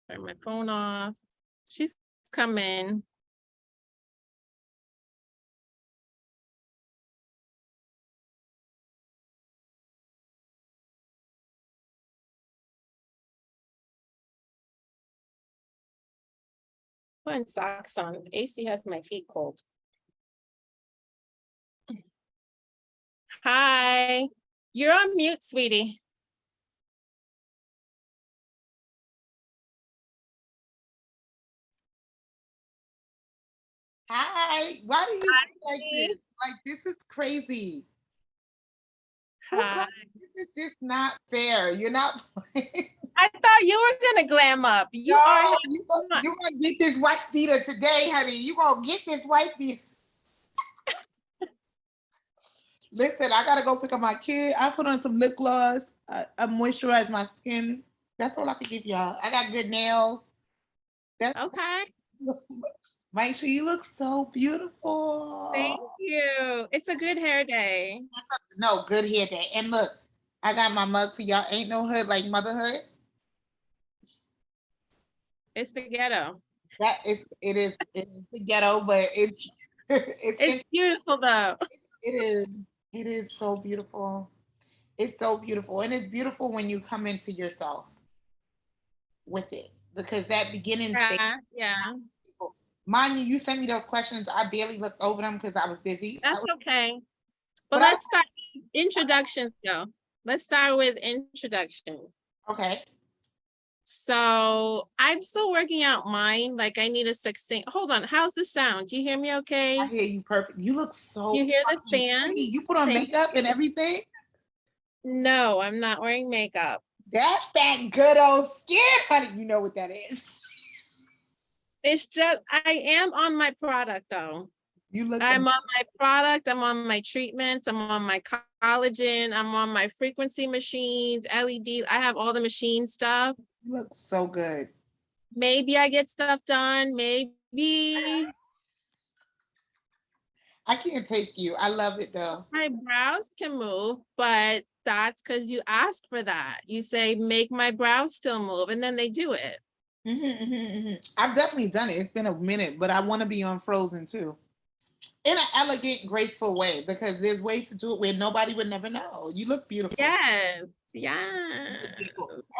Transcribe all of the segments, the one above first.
Turn my phone off. She's coming. Putting socks on. AC has my feet cold. Hi. You're on mute, sweetie. Hi. Why do you do like this? Like, this is crazy. Hi. This is just not fair. You're not. I thought you were gonna glam up. You No, are. you're gonna get this white beater today, honey. You're gonna get this white beater. Listen, I gotta go pick up my kid. I put on some lip gloss. I moisturize my skin. That's all I can give y'all. I got good nails. That's okay. Make sure you look so beautiful. Thank you. It's a good hair day. No, good hair day. And look, I got my mug for y'all. Ain't no hood like motherhood. It's the ghetto. It is the ghetto, but it's it's beautiful though. It is so beautiful. It's so beautiful. And it's beautiful when you come into yourself with it. Because that beginning stage. Yeah. Mind you, you sent me those questions. I barely looked over them because I was busy. That's okay. But let's start introductions though. Let's start with introduction. Okay. So I'm still working out mine. Like I need a succinct. Hold on. How's the sound? Do you hear me okay? I hear you perfect. You look so. You hear the fan? Pretty. You put on makeup and everything? No, I'm not wearing makeup. That's that good old skin, honey. You know what that is. It's just I am on my product though. I'm on my product, I'm on my treatments, I'm on my collagen, I'm on my frequency machines, LED. I have all the machine stuff. You look so good. Maybe I get stuff done, maybe. I can't take you. I love it though. My brows can move, but that's because you asked for that. You say, make my brows still move, and then they do it. I've definitely done it. It's been a minute, but I want to be on Frozen too. In an elegant, graceful way, because there's ways to do it where nobody would never know. You look beautiful. Yes. Yeah.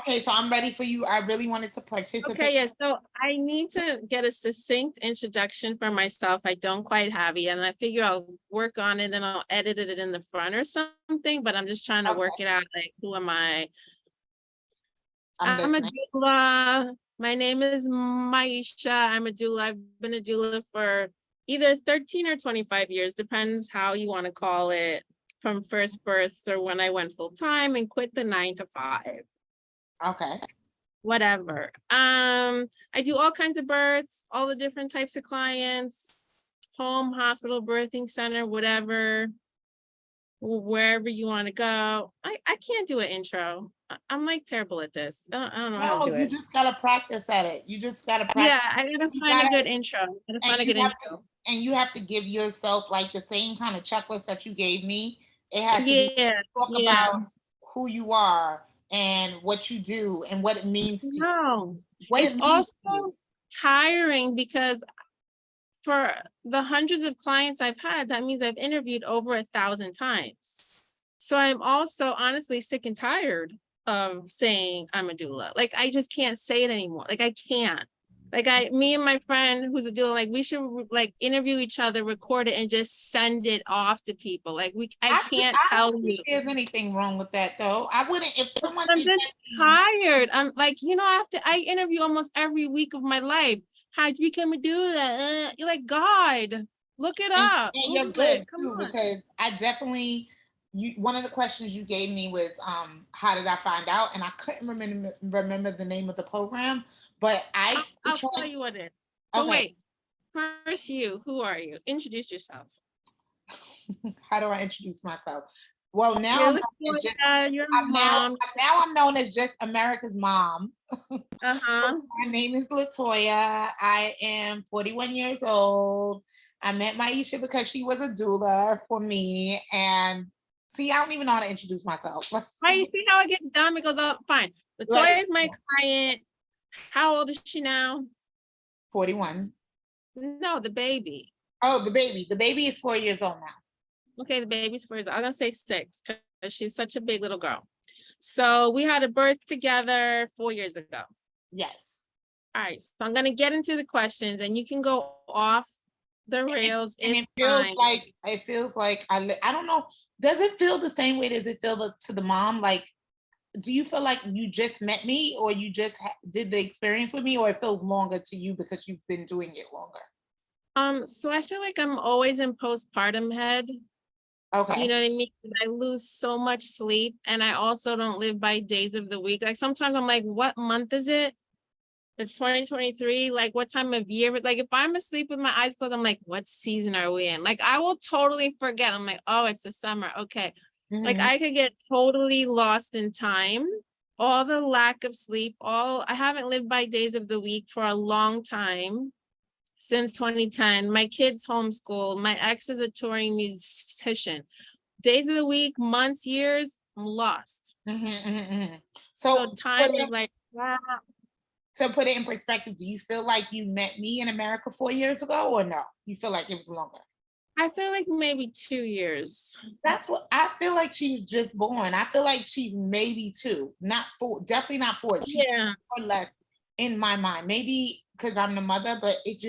Okay, so I'm ready for you. I really wanted to participate. Okay, yeah. So I need to get a succinct introduction for myself. I don't quite have it, and I figure I'll work on it, and then I'll edit it in the front or something. But I'm just trying to work it out. Like, who am I? I'm a doula. My name is Maisha. I'm a doula. I've been a doula for either 13 or 25 years, depends how you want to call it, from first birth or when I went full time and quit the 9 to 5. Okay. Whatever. I do all kinds of births, all the different types of clients, home, hospital, birthing center, whatever, wherever you want to go. I can't do an intro. I'm like terrible at this. I don't know how to do it. You just gotta practice at it. You just gotta practice. Yeah, I gotta find a good intro. And you have to give yourself like the same kind of checklist that you gave me. It has to talk about who you are and what you do and what it means to you. It's also tiring because for the hundreds of clients I've had, that means I've interviewed over 1,000 times. So I'm also honestly sick and tired of saying I'm a doula. Like I just can't say it anymore. Like I can't. Like me and my friend who's a doula, like we should like interview each other, record it, and just send it off to people. Like I can't tell you. There's anything wrong with that though. I wouldn't if someone. I'm just tired. I'm like, I interview almost every week of my life. How'd you become a doula? You're like, God, look it up. And you're good too, because I definitely. One of the questions you gave me was how did I find out, and I couldn't remember the name of the program, but I'll tell you what it is. Oh wait, first who are you? Introduce yourself. How do I introduce myself? Well, now I'm known as just America's mom. My name is Latoya. I am 41 years old. I met Maisha because she was a doula for me, and see, I don't even know how to introduce myself. Right, you see how it gets dumb? It goes up. Fine. Latoya is my client. How old is she now? 41. No, the baby. Oh, the baby. The baby is 4 years old now. Okay, the baby's 4 years old. I'm gonna say 6 because she's such a big little girl. So we had a birth together 4 years ago. Yes. All right, so I'm gonna get into the questions and you can go off the rails. And It's it feels like I don't know. Does it feel the same way? Does it feel to the mom? Like, do you feel like you just met me, or you just did the experience with me, or it feels longer to you because you've been doing it longer? So I feel like I'm always in postpartum head. Okay. You know what I mean? 'Cause I lose so much sleep and I also don't live by days of the week. Like sometimes I'm like, what month is it? It's 2023. Like what time of year? But like if I'm asleep with my eyes closed, I'm like, what season are we in? Like I will totally forget. I'm like, oh, it's the summer. Okay. Like Mhm. I could get totally lost in time. All the lack of sleep, I haven't lived by days of the week for a long time. Since 2010, my kids homeschool. My ex is a touring musician. Days of the week, months, years, I'm lost. So time is like, wow. to put it in perspective, do you feel like you met me in America 4 years ago, or no? You feel like it was longer? I feel like maybe 2 years. That's what I feel like. She was just born. I feel like she's maybe 2, not 4, definitely not 4. She's Yeah. 2 or less in my mind. Maybe because I'm the mother, but it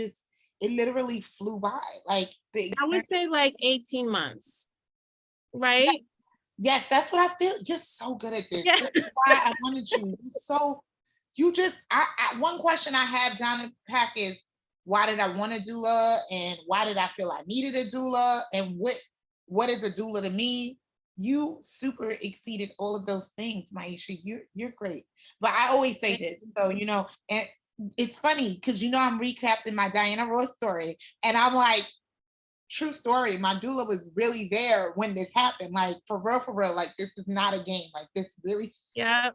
literally flew by. Like the I would experience. say like 18 months, right? Yes, that's what I feel. You're so good at this. Yeah. This is why I wanted you. You just, one question I have down the pack is, why did I want a doula, and why did I feel I needed a doula, and what is a doula to me? You super exceeded all of those things, Maisha. You're great. But I always say this, so and it's funny because I'm recapping my Diana Ross story, and I'm like, true story. My doula was really there when this happened. Like for real. Like this is not a game. Like this really. Yeah.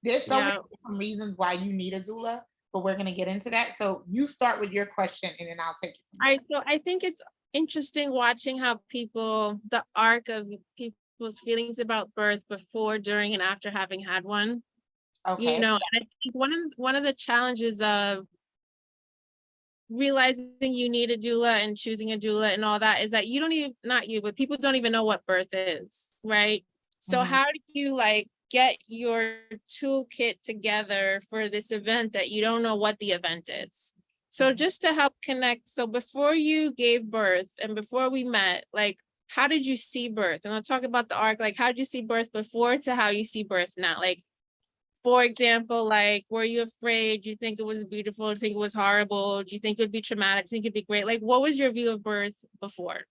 There's so many Yeah. different reasons why you need a doula, but we're gonna get into that. So you start with your question, and then I'll take it from All there. right. So I think it's interesting watching how the arc of people's feelings about birth before, during, and after having had one. Okay. And I think one of the challenges of realizing you need a doula and choosing a doula and all that is that you don't even, not you, but people don't even know what birth is, right? So Mhm. how do you like get your toolkit together for this event that you don't know what the event is? So Mhm. just to help connect, so before you gave birth and before we met, like how did you see birth? And I'll talk about the arc, like how did you see birth before to how you see birth now? Like for example, like, were you afraid? Do you think it was beautiful? Do you think it was horrible? Do you think it would be traumatic? Do you think it'd be great? Like, what was your view of birth before?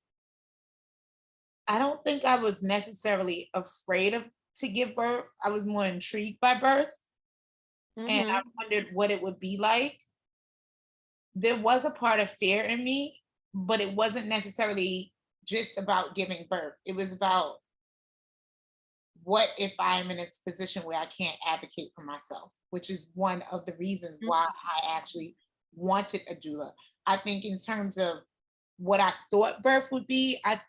I don't think I was necessarily afraid to give birth. I was more intrigued by birth, and I Mm-hmm. wondered what it would be like. There was a part of fear in me, but it wasn't necessarily just about giving birth. It was about, what if I'm in a position where I can't advocate for myself, which is one of the reasons why I actually wanted a doula. I think in terms of what I thought birth would be, I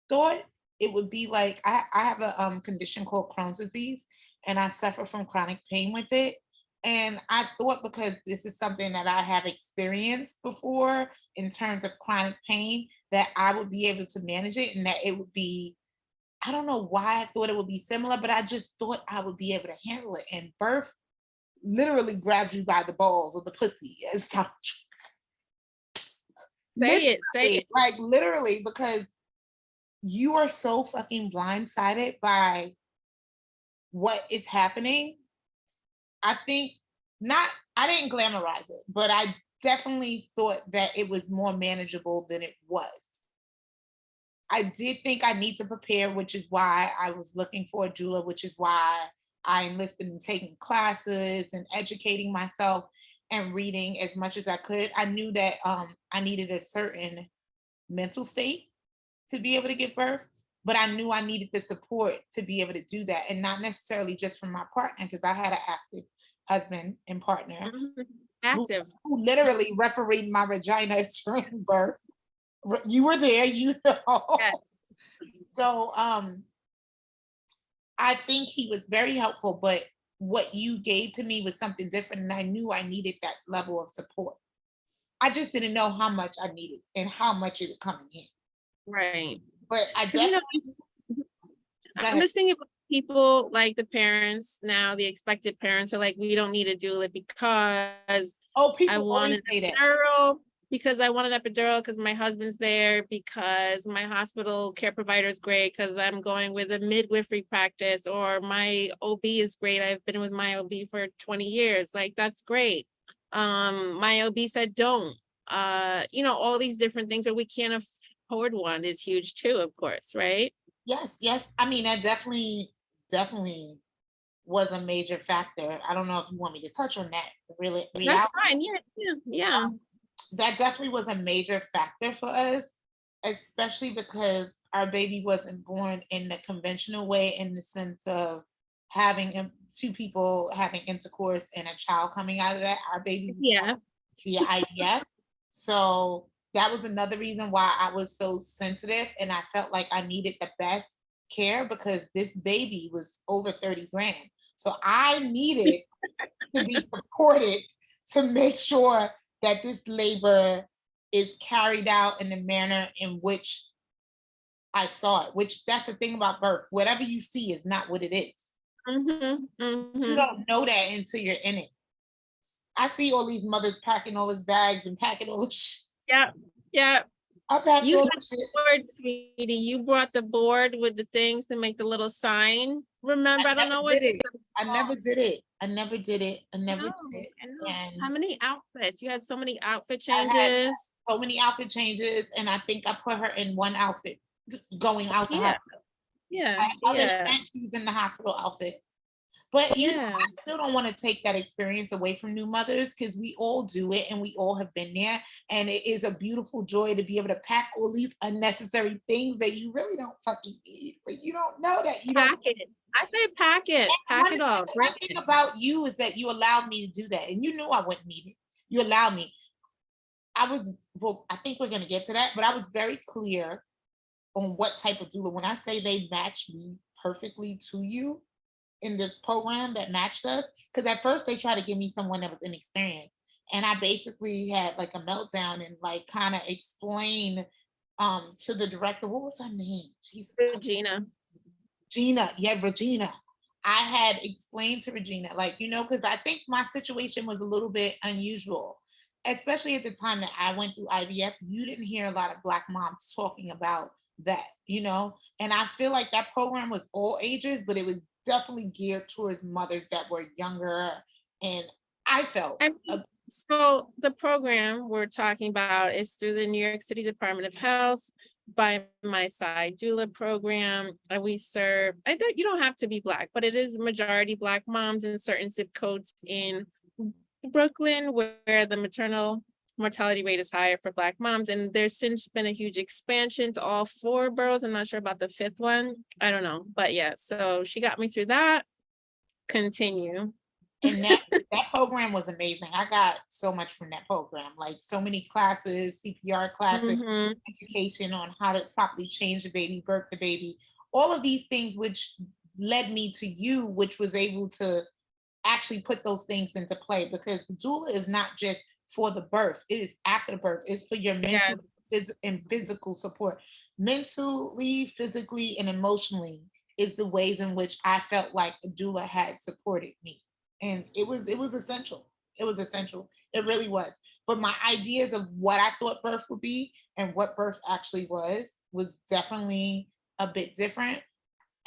thought it would be like, I have a condition called Crohn's disease, and I suffer from chronic pain with it. And I thought, because this is something that I have experienced before in terms of chronic pain, that I would be able to manage it, and that it would be, I don't know why I thought it would be similar, but I just thought I would be able to handle it. And birth literally grabs you by the balls or the pussy, as Tom. Say Literally, it. like literally, because you are so fucking blindsided by what is happening. I think not, I didn't glamorize it, but I definitely thought that it was more manageable than it was. I did think I need to prepare, which is why I was looking for a doula, which is why I enlisted in taking classes and educating myself and reading as much as I could. I knew that I needed a certain mental state to be able to give birth, but I knew I needed the support to be able to do that, and not necessarily just from my partner, because I had an active husband and partner Mhm. who, Active. who literally refereed my vagina during birth. You were there, Yeah. So I think he was very helpful, but what you gave to me was something different, and I knew I needed that level of support. I just didn't know how much I needed and how much it would come in. Right. But I Because, you know, definitely go I'm ahead. just thinking about people like the parents now, the expected parents are like, we don't need to do it because Oh, I people always wanted say an that. epidural, because I wanted an epidural because my husband's there, because my hospital care provider is great, because I'm going with a midwifery practice, or my OB is great. I've been with my OB for 20 years. Like, that's great. My OB said don't. You know, all these different things, or we can't afford one is huge too, of course, right? Yes, yes. I mean, that definitely was a major factor. I don't know if you want me to touch on that. Really, That's reality. fine. Yeah, yeah, yeah. That definitely was a major factor for us, especially because our baby wasn't born in the conventional way, in the sense of having two people having intercourse and a child coming out of that. Our baby was Yeah. via IVF. So that was another reason why I was so sensitive, and I felt like I needed the best care because this baby was over 30 grand. So I needed to be supported to make sure that this labor is carried out in the manner in which I saw it, which that's the thing about birth. Whatever you see is not what it is. Mm-hmm. You Mm-hmm. don't know that until you're in it. I see all these mothers packing all these bags and packing all this shit. Yeah. Yeah. I packed You all had this shit. the board, sweetie. You brought the board with the things to make the little sign. I Remember, I don't never know what did it's it. I called. never did it. I never did it. I I never did know, it. I know. How And many outfits? You had so many outfit I had changes. so many outfit changes, and I think I put her in one outfit going out the Yeah, hospital. yeah, Other than yeah, that, she was in the hospital outfit. But you know, yeah. I still don't want to take that experience away from new mothers because we all do it and we all have been there. And it is a beautiful joy to be able to pack all these unnecessary things that you really don't fucking need, but you don't know that you don't. Pack it. I say pack it all, bring One thing it. about you is that you allowed me to do that, and you knew I wouldn't need it. You allowed me. I was, well, I think we're going to get to that, but I was very clear on what type of doula. When I say they matched me perfectly to you, in this program that matched us, because at first they tried to give me someone that was inexperienced, and I basically had like a meltdown and like kind of explain to the director, what was her name, Jesus, Regina. Gina, yeah, Regina. I had explained to Regina, like, you know, because I think my situation was a little bit unusual, especially at the time that I went through IVF. You didn't hear a lot of Black moms talking about that, you know, and I feel like that program was all ages, but it was definitely geared towards mothers that were younger. And I felt, I mean, so the program we're talking about is through the New York City Department of Health by my side doula program. And we serve, I think you don't have to be Black, but it is majority Black moms in certain zip codes in Brooklyn where the maternal mortality rate is higher for Black moms. And there's since been a huge expansion to all 4 boroughs. I'm not sure about the 5th one. I don't know, but yeah, so she got me through that. Continue. and that program was amazing. I got so much from that program, like so many classes, CPR classes, Mm-hmm. education on how to properly change the baby, birth the baby, all of these things, which led me to you, which was able to actually put those things into play, because the doula is not just for the birth, it is after the birth, it's for your Yeah. mental and physical support. Mentally, physically, and emotionally is the ways in which I felt like a doula had supported me. And it was essential. It was essential. It really was. But my ideas of what I thought birth would be and what birth actually was definitely a bit different.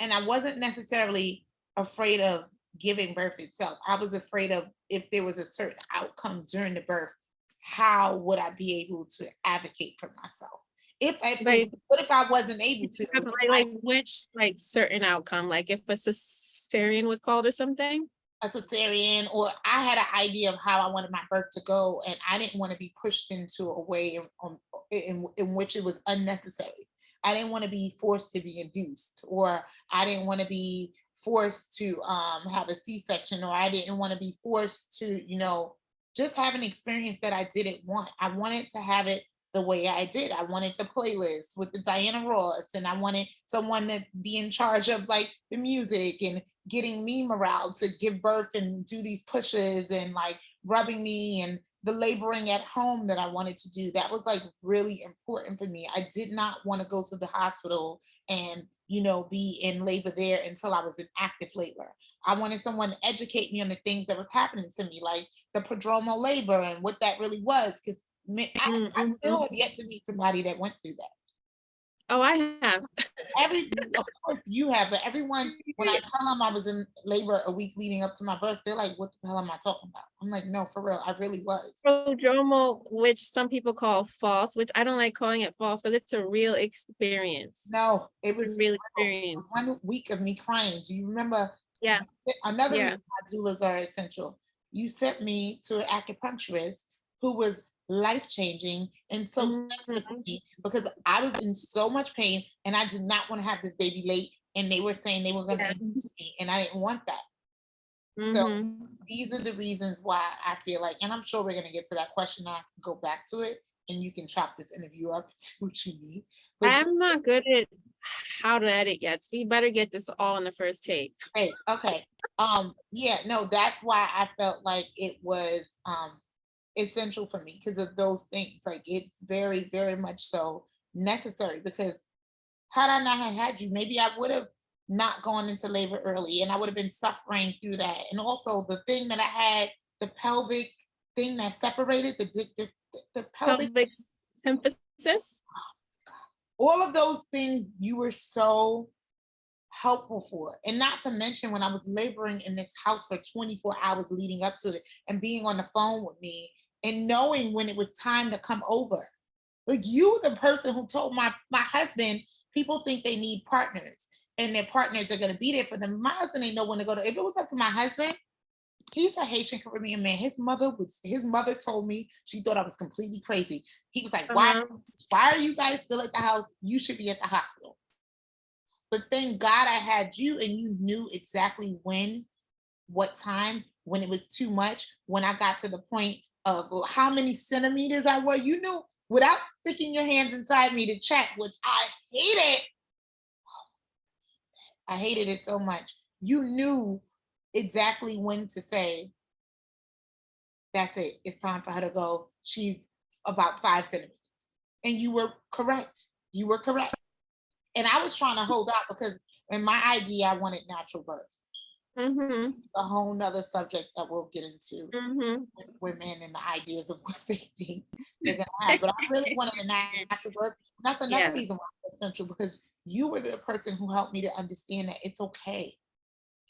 And I wasn't necessarily afraid of giving birth itself. I was afraid of if there was a certain outcome during the birth, how would I be able to advocate for myself? Like, What if I wasn't able to? like which like certain outcome, like if a cesarean was called or something. A cesarean, or I had an idea of how I wanted my birth to go, and I didn't want to be pushed into a way in which it was unnecessary. I didn't want to be forced to be induced, or I didn't want to be forced to have a C-section, or I didn't want to be forced to, just have an experience that I didn't want. I wanted to have it the way I did. I wanted the playlist with the Diana Ross, and I wanted someone to be in charge of like the music and getting me morale to give birth and do these pushes and like rubbing me, and the laboring at home that I wanted to do. That was like really important for me. I did not want to go to the hospital and, be in labor there until I was in active labor. I wanted someone to educate me on the things that was happening to me, like the prodromal labor and what that really was. Because I still have yet to meet somebody that went through that. Oh, I have. Of course you have, but everyone, when I tell them I was in labor a week leading up to my birth, they're like, what the hell am I talking about? I'm like, no, for real, I really was. Prodromal, which some people call false, which I don't like calling it false because it's a real experience. No, it It's a was real real. experience. 1 week of me crying. Do you remember? Yeah. Another Yeah. reason why doulas are essential. You sent me to an acupuncturist who was life-changing and so sensitive for me, because I was in so much pain and I did not want to have this baby late, and they were saying they were going to induce me, and I didn't want that. So these are the reasons why I feel like, and I'm sure we're going to get to that question. I can go back to it and you can chop this interview up to what you need. But I'm not good at how to edit yet. So we better get this all in the first take. okay. Yeah, no, that's why I felt like it was essential for me, because of those things. Like, it's very, very much so necessary, because had I not had you, maybe I would have not gone into labor early, and I would have been suffering through that. And also the thing that I had, the pelvic thing that separated the pelvic, Pelvic symphysis. all of those things you were so helpful for. And not to mention, when I was laboring in this house for 24 hours leading up to it, and being on the phone with me and knowing when it was time to come over. Like, you were the person who told my husband, people think they need partners and their partners are going to be there for them. My husband ain't know when to go to. If it was up to my husband, he's a Haitian Caribbean man. His mother told me she thought I was completely crazy. He was like, why are you guys still at the house? You should be at the hospital. But thank God I had you, and you knew exactly what time, when it was too much, when I got to the point of how many centimeters I was. You knew without sticking your hands inside me to check, which I hated. I hated it so much. You knew exactly when to say, that's it. It's time for her to go. She's about 5 centimeters. And you were correct. You were correct. And I was trying to hold out, because in my idea, I wanted natural birth. A whole nother subject that we'll get into with women and the ideas of what they think they're going to have. But I really wanted a natural birth. And that's another reason why it's essential, because you were the person who helped me to understand that it's okay.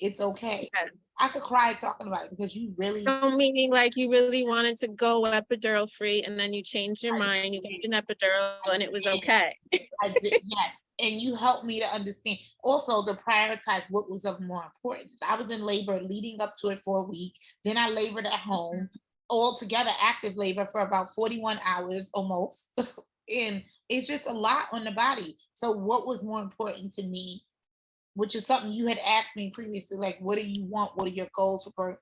It's okay. I could cry talking about it, because you really. So meaning, like, you really wanted to go epidural free, and then you changed your mind, you got an epidural, and it was okay. I did, yes. And you helped me to understand also to prioritize what was of more importance. I was in labor leading up to it for a week. Then I labored at home, all together active labor for about 41 hours almost. And it's just a lot on the body. So what was more important to me, which is something you had asked me previously, like, what do you want? What are your goals for birth?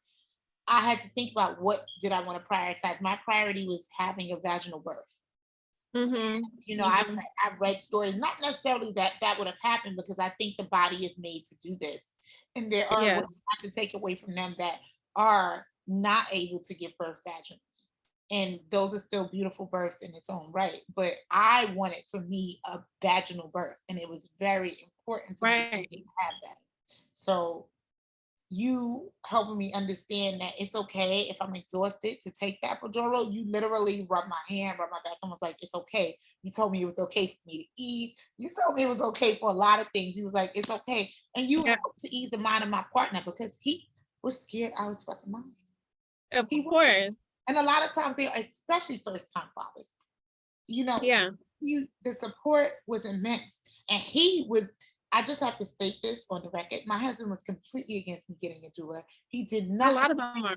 I had to think about, what did I want to prioritize? My priority was having a vaginal birth. I've read stories, not necessarily that would have happened, because I think the body is made to do this. And there are women I can take away from them that are not able to give birth vaginally. And those are still beautiful births in its own right. But I wanted, for me, a vaginal birth. And it was very important for me to have that. So you helping me understand that it's okay if I'm exhausted to take that epidural. You literally rubbed my hand, rubbed my back, and was like, it's okay. You told me it was okay for me to eat. You told me it was okay for a lot of things. You was like, it's okay. And you helped to ease the mind of my partner, because he was scared I was fucking mine. Of course. And a lot of times, especially first time fathers, the support was immense. And I just have to state this on the record. My husband was completely against me getting a doula. He did not. A lot of them are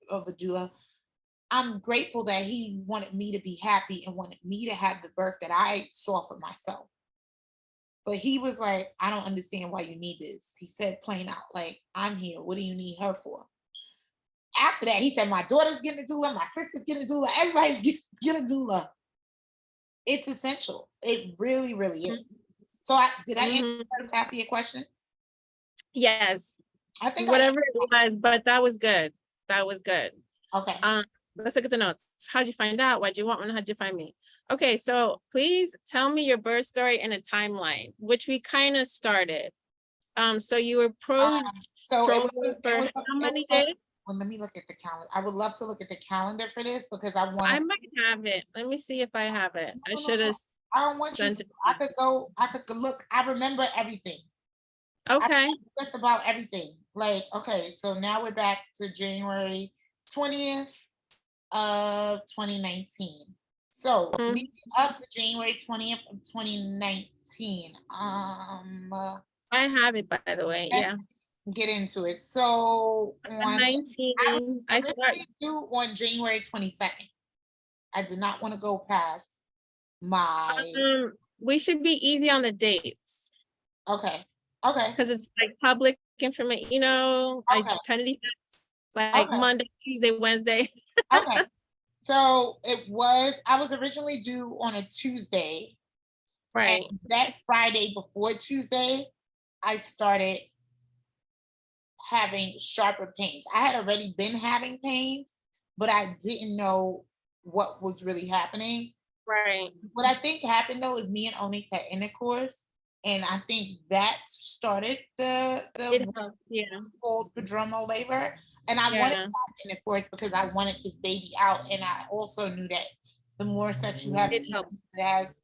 of a doula. I'm grateful that he wanted me to be happy and wanted me to have the birth that I saw for myself. But he was like, I don't understand why you need this. He said plain out, like, I'm here. What do you need her for? After that, he said, my daughter's getting a doula, my sister's getting a doula, everybody's getting a doula. It's essential. It really, really is. Mhm. So did I answer Mhm. the first half of your question? Yes, I think I whatever it was, but that was good. That was good. okay. Um, let's look at the notes. How'd you find out? Why'd you want one? How'd you find me? Okay, so please tell me your birth story and a timeline, which we kind of started. So you were So it was pro-stroller for how it was many a days? well, let me look at the calendar. I would love to look at the calendar for this because I want I to. might have it. Let me see if I have it. I No, no, should no. have I don't want you sent to. it. I could go look. I remember everything. I Okay. remember just about everything. Like, okay, so now we're back to January 20th of 2019. So Mhm. leading up to January 20th of 2019. I have it, by the way. Let's Yeah. get into it. So I'm I 19. was originally due on January 22nd. I did not want to go past my We should be easy on the dates okay. Okay. because it's like public information, I Okay. tend to like Okay. Monday, Tuesday, Wednesday. Okay. So I was originally due on a Tuesday, and Right. that Friday before Tuesday, I started having sharper pains. I had already been having pains, but I didn't know what was really happening. Right. What I think happened though is me and Onyx had intercourse, and I think that started It the helps. Yeah. called prodromal labor. And I wanted to Yeah. have intercourse because I wanted this baby out, and I also knew that the more sex you have, the It easier helps. it has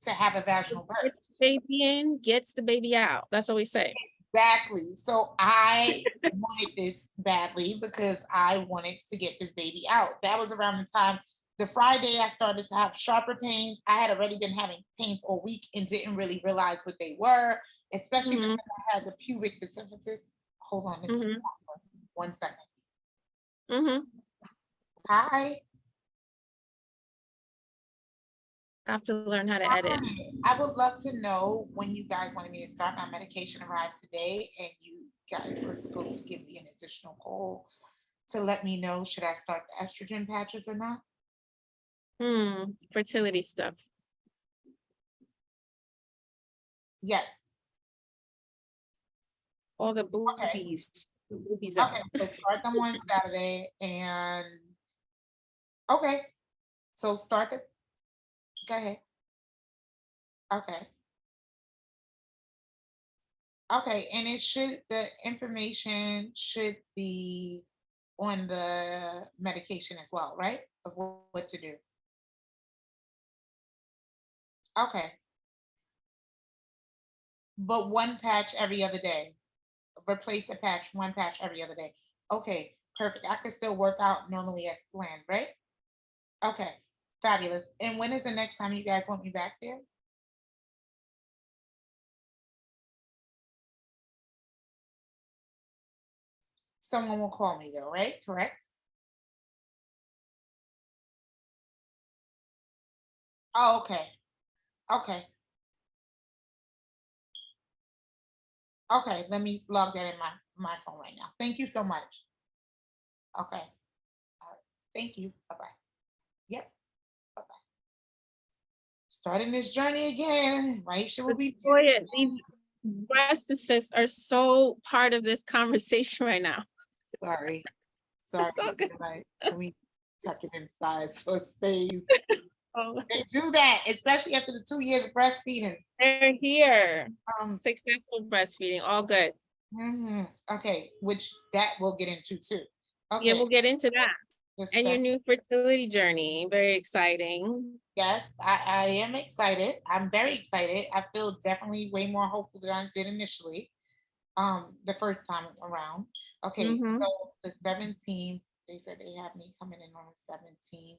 to have a vaginal Gets birth. the baby in, gets the baby out. That's what we say. Exactly. So I wanted this badly because I wanted to get this baby out. That was around the time the Friday I started to have sharper pains. I had already been having pains all week and didn't really realize what they were, especially Hmm. because I had the pubic symphysis. Hold on, this is Hmm. 1 second. Hmm. Hi. I have to learn how to edit. Hi. I would love to know when you guys wanted me to start. My medication arrived today, and you guys were supposed to give me an additional call to let me know should I start the estrogen patches or not. Fertility stuff. Yes. All the Okay. boobies. The boobies Okay. out. So start them on Saturday, and okay. So start the. Go ahead. Okay. Okay. And the information should be on the medication as well, right? Of what to do. Okay. But one patch every other day. Replace the patch, one patch every other day. Okay, perfect. I can still work out normally as planned, right? Okay, fabulous. And when is the next time you guys want me back there? Someone will call me though, right? Correct? Oh, okay. Okay. Okay. Let me log that in my phone right now. Thank you so much. Okay. All right. Thank you. Bye-bye. Yep. Bye-bye. Starting this journey again. Maisha will be Latoya, these breast assists are so part of this conversation right now. sorry. Sorry. It's so good. Let me tuck it inside so it stays. Oh, They do that, especially after the 2 years of breastfeeding. they're here. Um, Successful breastfeeding, all good. okay, which that we'll get into too. Yeah, Okay, we'll get into that. the And your step. new fertility journey, very exciting. Yes, I am excited. I'm very excited. I feel definitely way more hopeful than I did initially. The first time around. Okay, Mm-hmm. so the 17th, they said they have me coming in on the 17th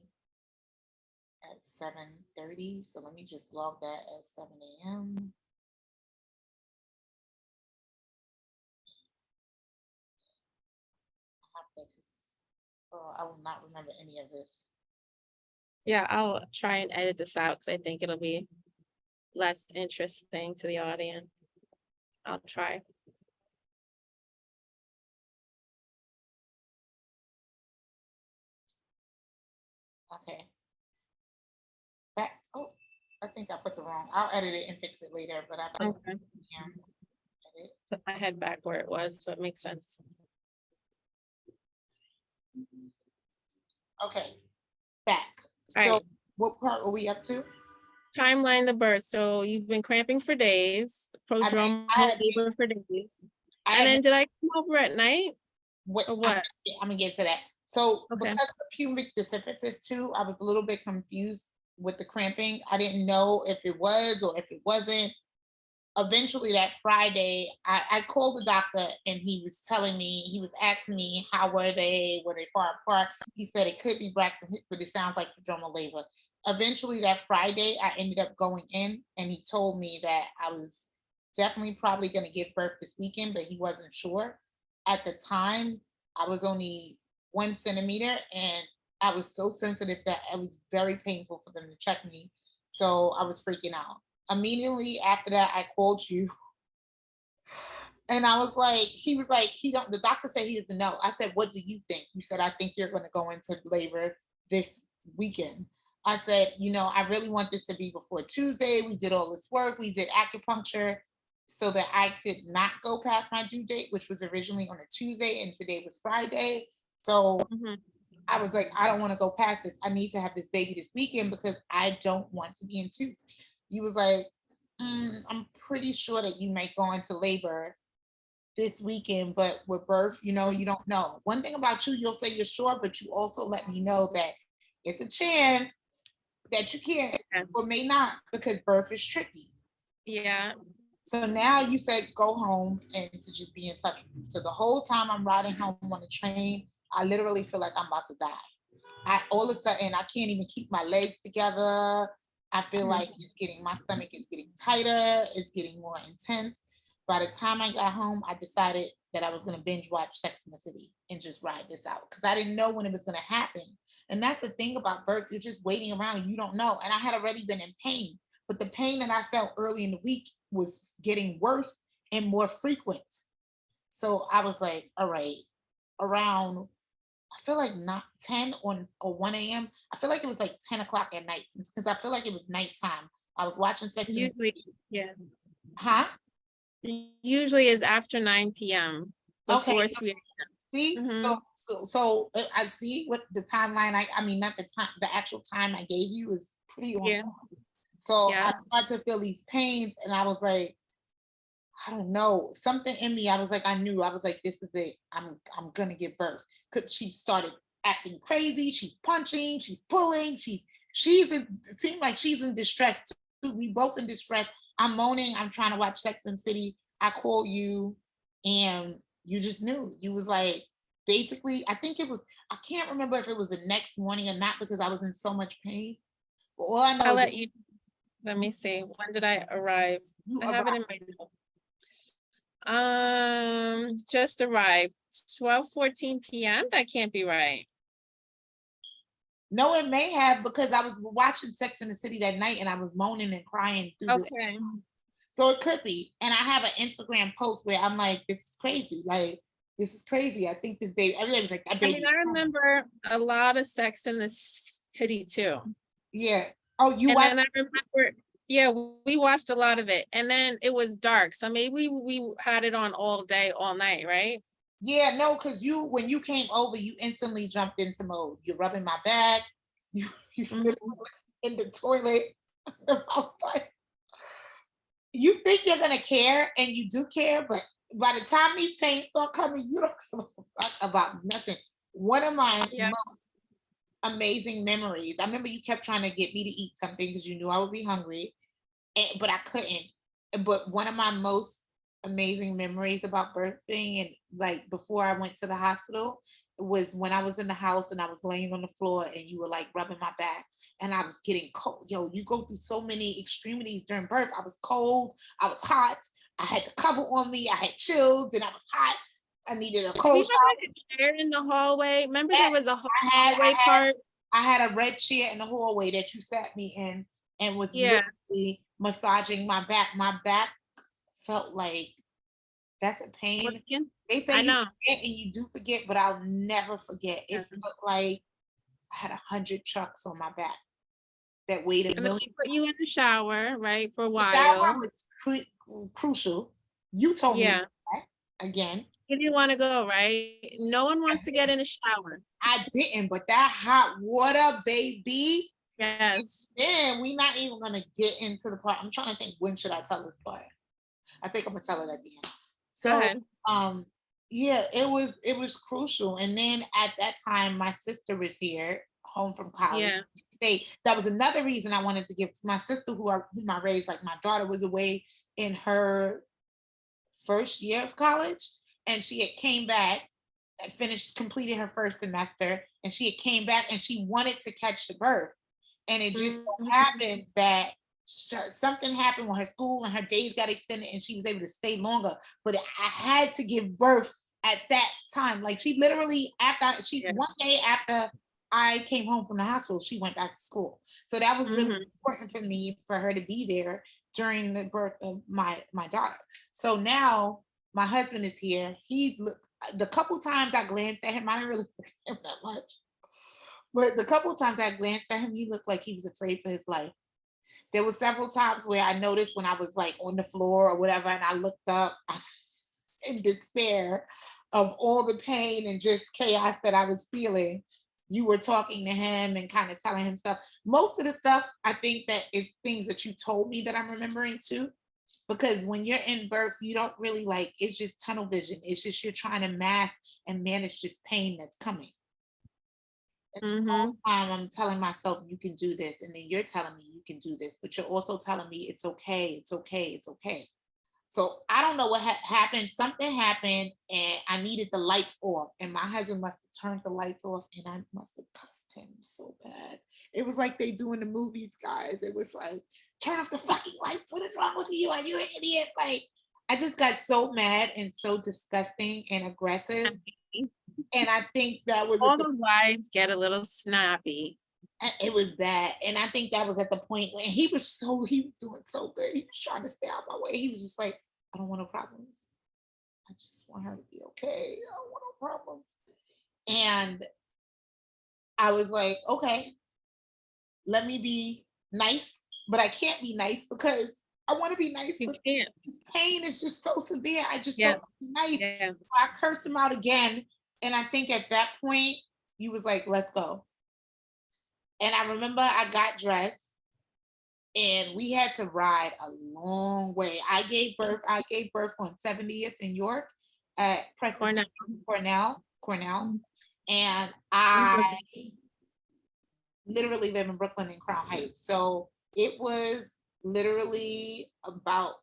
at 7:30. So let me just log that at 7 a.m. Oh, I will not remember any of this. Yeah, I'll try and edit this out because I think it'll be less interesting to the audience. I'll try. Okay. Back. Oh. I think I put the wrong. I'll edit it and fix it later, but I put Okay. yeah, edit. Put my head back where it was, so it makes sense. Okay, back. All So right. what part are we up to? Timeline the birth. So you've been cramping for days, I mean, prodromal labor for days. I And had then did I come over at night what or I'm what? gonna get to that. So Okay. because of pubic disymphysis too, I was a little bit confused with the cramping. I didn't know if it was or if it wasn't. Eventually that Friday, I called the doctor and he was telling me, he was asking me how were they far apart? He said it could be Braxton Hicks, but it sounds like prodromal labor. Eventually that Friday, I ended up going in and he told me that I was definitely probably going to give birth this weekend, but he wasn't sure. At the time, I was only 1 centimeter and I was so sensitive that it was very painful for them to check me. So I was freaking out. Immediately after that, I called you and I was like, he was like, he don't, the doctor said he doesn't know. I said, what do you think? You said, I think you're going to go into labor this weekend. I said, I really want this to be before Tuesday. We did all this work. We did acupuncture so that I could not go past my due date, which was originally on a Tuesday and today was Friday. So I was like, I don't want to go past this. I need to have this baby this weekend because I don't want to be in tubes. He was like, I'm pretty sure that you might go into labor this weekend, but with birth, you don't know. One thing about you, you'll say you're sure, but you also let me know that it's a chance that you can or may not because birth is tricky. Yeah. So now you said go home and to just be in touch with you. So the whole time I'm riding home on the train, I literally feel like I'm about to die. All of a sudden I can't even keep my legs together. I feel like my stomach is getting tighter, it's getting more intense. By the time I got home, I decided that I was going to binge watch Sex in the City and just ride this out because I didn't know when it was going to happen. And that's the thing about birth, you're just waiting around, you don't know. And I had already been in pain, but the pain that I felt early in the week was getting worse and more frequent. So I was like, all right, around I feel like not 10 or 1 a.m. I feel like it was like 10 o'clock at night because I feel like it was nighttime. I was watching Sex and the Usually, City. yeah. Huh? Usually is after 9 p.m. Okay. before 3 a.m. See, so I see what the timeline. I mean, not the time, the actual time I gave you is pretty on. Yeah. So Yeah. I started to feel these pains, and I was like, I don't know, something in me. I was like, I knew. I was like, this is it. I'm gonna give birth. Cause she started acting crazy. She's punching. She's pulling. She's in. It seemed like she's in distress too. We both in distress. I'm moaning. I'm trying to watch Sex and the City. I call you, and you just knew. You was like, basically, I think it was. I can't remember if it was the next morning or not because I was in so much pain. But all I know I'll is let you. Let me see. When did I arrive? you I have it in my notes. Just arrived 12:14 p.m. That can't be right. No, it may have because I was watching Sex in the City that night and I was moaning and crying through Okay. So it could be. And I have an Instagram post where I'm like, this is crazy. Like, this is crazy. I think this baby, everybody was like, that baby. I remember a lot of Sex in the City too. Yeah. Oh, you and watched? then I remember, yeah, we watched a lot of it. And then it was dark. So maybe we had it on all day, all night, right? Yeah, no, because when you came over, you instantly jumped into mode. You're rubbing my back. You in the toilet. You think you're gonna care, and you do care, but by the time these pains start coming, you don't give a fuck about nothing. One of my most amazing memories. I remember you kept trying to get me to eat something because you knew I would be hungry, but I couldn't. But one of my most amazing memories about birthing and like before I went to the hospital was when I was in the house and I was laying on the floor and you were like rubbing my back and I was getting cold. Yo, you go through so many extremities during birth. I was cold, I was hot, I had the cover on me, I had chills, and I was hot. I needed a cold shower. A chair in the hallway. Remember there was a hallway part? I had a red chair in the hallway that you sat me in and was literally massaging my back. My back felt like that's a pain. They say you forget and you do forget, but I'll never forget. It felt like I had 100 trucks on my back. that weighed a And then million. she put you in the shower, right, for a The shower while. was crucial. You told me Yeah. that again. You didn't want to go, right? No one wants to get in the shower. I didn't, but that hot water, baby. Yes. Man, we not even gonna get into the part. I'm trying to think, when should I tell this part? I think I'm gonna tell it at the end. Go So ahead. yeah, it was crucial. And then at that time, my sister was here, home from college. Yeah. That was another reason I wanted to give my sister, whom I raised, like my daughter was away in her first year of college, and she had came back and completed her first semester, and she had came back and she wanted to catch the birth. And it just so Mhm. happened that something happened with her school and her days got extended and she was able to stay longer. But I had to give birth at that time. Like she literally, Yeah. one day after I came home from the hospital, she went back to school. So that was really important for me, for her to be there during the birth of my daughter. So now my husband is here. The couple times I glanced at him, I didn't really look at him that much. But the couple of times I glanced at him, he looked like he was afraid for his life. There were several times where I noticed when I was like on the floor or whatever, and I looked up in despair of all the pain and just chaos that I was feeling. You were talking to him and kind of telling him stuff. Most of the stuff, I think that is things that you told me that I'm remembering too. Because when you're in birth, you don't really like, it's just tunnel vision. It's just you're trying to mask and manage this pain that's coming. All the time I'm telling myself you can do this, and then you're telling me you can do this, but you're also telling me it's okay, it's okay, it's okay. So I don't know what happened. Something happened, and I needed the lights off, and my husband must have turned the lights off, and I must have cussed him so bad. It was like they do in the movies, guys. It was like, turn off the fucking lights. What is wrong with you? Are you an idiot? Like, I just got so mad and so disgusting and aggressive. And I think that was All the wives get a little snappy. it was bad. And I think that was at the point when he was doing so good. He was trying to stay out my way. He was just like, I don't want no problems. I just want her to be okay. I don't want no problems. And I was like, okay, let me be nice, but I can't be nice because I want to be nice, You but can't. this pain is just so severe. I just Yeah. don't want to be nice. Yeah. So I cursed him out again. And I think at that point, you was like, let's go. And I remember I got dressed and we had to ride a long way. I gave birth on 70th in York at Presbyterian Cornell. And I literally live in Brooklyn in Crown Heights. So it was literally about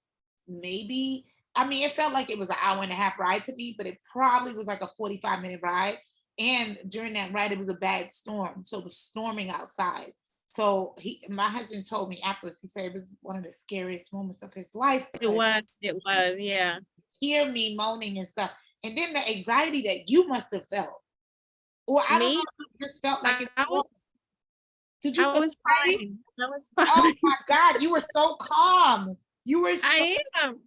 it felt like it was an hour and a half ride to me, but it probably was like a 45-minute ride. And during that ride, it was a bad storm. So it was storming outside. So my husband told me afterwards, he said it was one of the scariest moments of his life. It was, yeah. Hear me moaning and stuff. And then the anxiety that you must have felt. Or I don't know, it just felt like did you I feel was anxiety? fine. I was Oh fine. my God, you were so calm. You were so I am.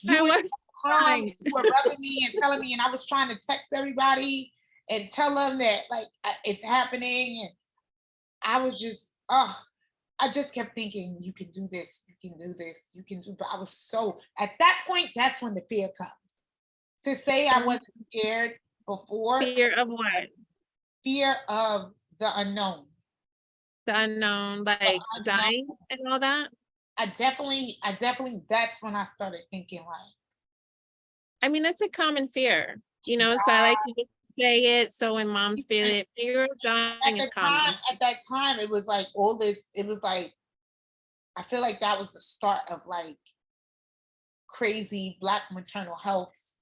You I were was calm. fine. You were rubbing me and telling me, and I was trying to text everybody and tell them that like it's happening. And I was just, I just kept thinking, you can do this, you can do this, you can do. But I was so at that point. That's when the fear comes. To say I wasn't scared before. Fear of what? Fear of the unknown. The unknown, like dying and all that. I definitely, that's when I started thinking like, I mean, that's a common fear, so I like to say it. So when moms feel it, fear of dying is common. at that time, it was like all this, it was like, I feel like that was the start of like crazy Black maternal health.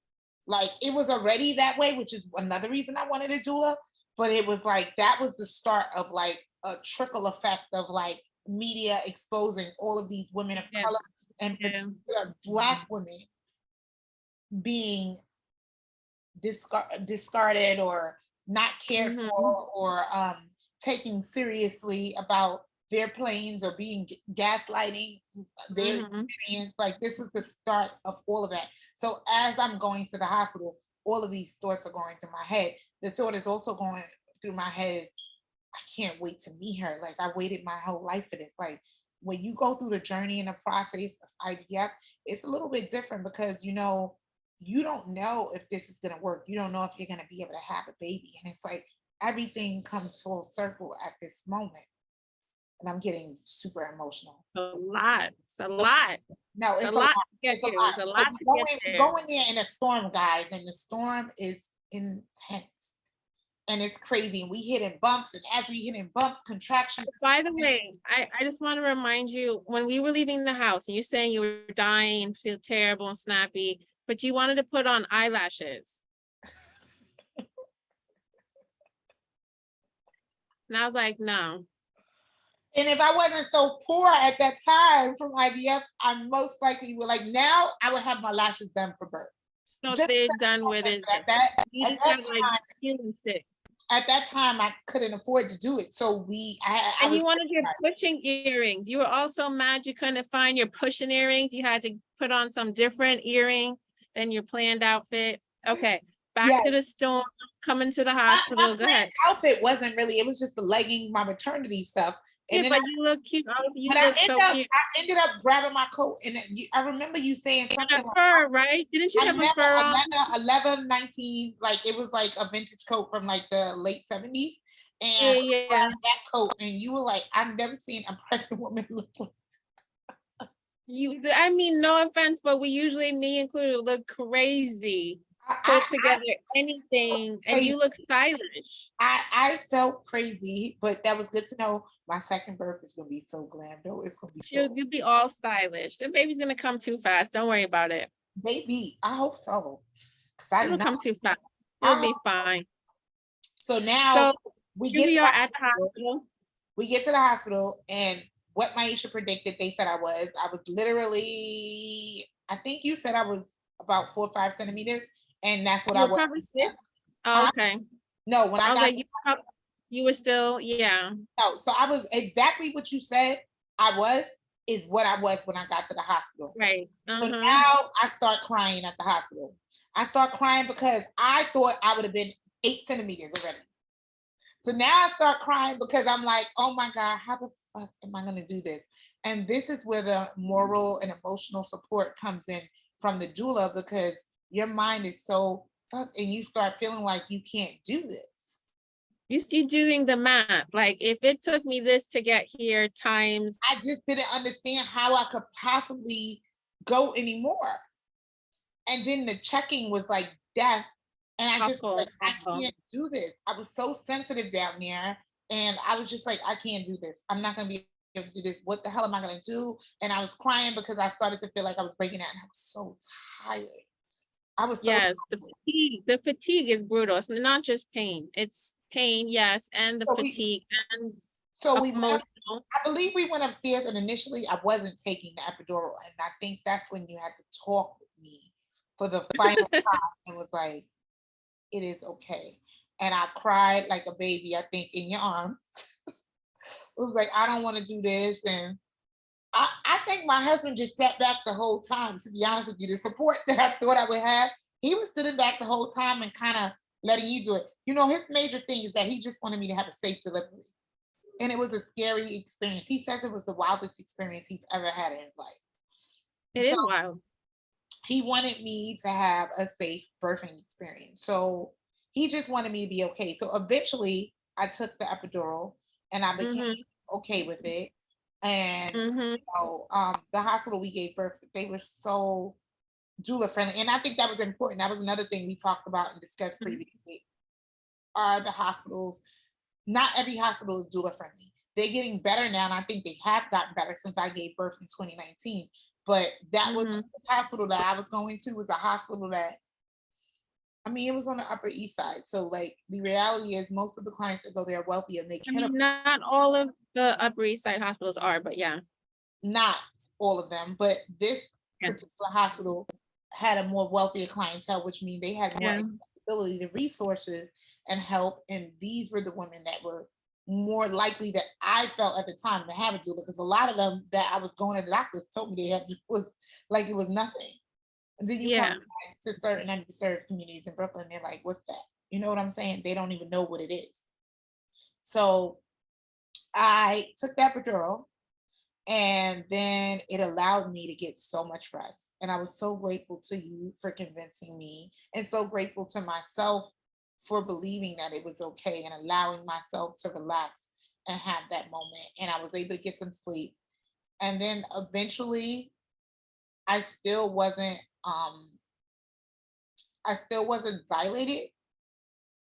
Like it was already that way, which is another reason I wanted a doula. But it was like, that was the start of like a trickle effect of like media exposing all of these women of color and particular Black women being discarded or not cared for or taken seriously about their planes or being gaslighting their experience. Like this was the start of all of that. So as I'm going to the hospital, all of these thoughts are going through my head. The thought is also going through my head is, I can't wait to meet her. Like I waited my whole life for this. Like when you go through the journey and the process of IVF, it's a little bit different because you don't know if this is gonna work. You don't know if you're gonna be able to have a baby. And it's like everything comes full circle at this moment. And I'm getting super emotional. A lot. It's a lot. No, It's a it's a lot. lot to get It's a there. lot. It's a So lot to get we there. go in there in a storm, guys, and the storm is intense. And it's crazy. And we hitting bumps, and as we hitting bumps, contractions. By the way, I just want to remind you, when we were leaving the house and you're saying you were dying, feel terrible and snappy, but you wanted to put on eyelashes. And I was like, no. And if I wasn't so poor at that time from IVF, I most likely would, like, now I would have my lashes done for birth. So Just they're done with it. You just have like healing sticks. At that time, I couldn't afford to do it. So I And was you wanted your pushing earrings. You were also mad you couldn't find your pushing earrings. You had to put on some different earring than your planned outfit. Okay, back to the storm, coming to the hospital. Go ahead. Outfit wasn't really, it was just the legging, my maternity stuff. And yeah, then but you look cute. You look so cute. I ended up grabbing my coat, and I remember you saying something like fur, right? Didn't you have a fur on? A leather 19, like it was like a vintage coat from like the late 70s. And that coat, and you were like, I've never seen a pregnant woman look like you. I mean, no offense, but we usually, me included, look crazy. Put together anything, and you look stylish. I felt crazy, but that was good to know. My second birth is gonna be so glam, though. It's gonna be so. You'll be all stylish. The baby's gonna come too fast. Don't worry about it. Baby, I hope so. Cause It'll come too fast. It'll be fine. So now we are at the hospital. We get to the hospital, and what Maisha predicted, they said I was literally, I think you said I was about 4 or 5 centimeters. And that's what I was. Probably 6. Oh, okay. No, when I got like, you were still, yeah. No, so I was exactly what you said is what I was when I got to the hospital. Right. So now I start crying at the hospital. I start crying because I thought I would have been 8 centimeters already. So now I start crying because I'm like, oh my God, how the fuck am I gonna do this? And this is where the moral and emotional support comes in from the doula, because your mind is so fucked and you start feeling like you can't do this. You doing the math. Like, if it took me this to get here times. I just didn't understand how I could possibly go anymore. And then the checking was like death. And I just like, I can't do this. I was so sensitive down there. And I was just like, I can't do this. I'm not gonna be able to do this. What the hell am I gonna do? And I was crying because I started to feel like I was breaking out, and I was so tired. I was so tired. The fatigue is brutal. It's not just pain. It's pain, yes, and the fatigue. And so I believe we went upstairs, and initially I wasn't taking the epidural. And I think that's when you had to talk with me for the final time and was like, it is okay. And I cried like a baby, I think, in your arms. It was like, I don't want to do this. And I think my husband just sat back the whole time, to be honest with you. The support that I thought I would have, he was sitting back the whole time and kind of letting you do it. You know, his major thing is that he just wanted me to have a safe delivery. And it was a scary experience. He says it was the wildest experience he's ever had in his life. It is wild. He wanted me to have a safe birthing experience. So he just wanted me to be okay. So eventually I took the epidural and I became okay with it. And you know, the hospital we gave birth, they were so doula friendly. And I think that was important. That was another thing we talked about and discussed previously. Are the hospitals, not every hospital is doula friendly. They're getting better now, and I think they have gotten better since I gave birth in 2019. But that was this hospital that I was going to was a hospital that, I mean, it was on the Upper East Side. So like the reality is most of the clients that go there are wealthy, and they can not all of the Upper East Side hospitals are, but yeah. Not all of them, but this particular hospital had a more wealthier clientele, which means they had more accessibility to resources and help. And these were the women that were more likely, that I felt at the time, to have a doula, because a lot of them that I was going to the doctors told me they had doulas like it was nothing. And then you come to certain underserved communities in Brooklyn, they're like, what's that? You know what I'm saying? They don't even know what it is. So I took that epidural, and then it allowed me to get so much rest. And I was so grateful to you for convincing me, and so grateful to myself for believing that it was okay and allowing myself to relax and have that moment. And I was able to get some sleep. And then eventually I still wasn't I still wasn't dilated.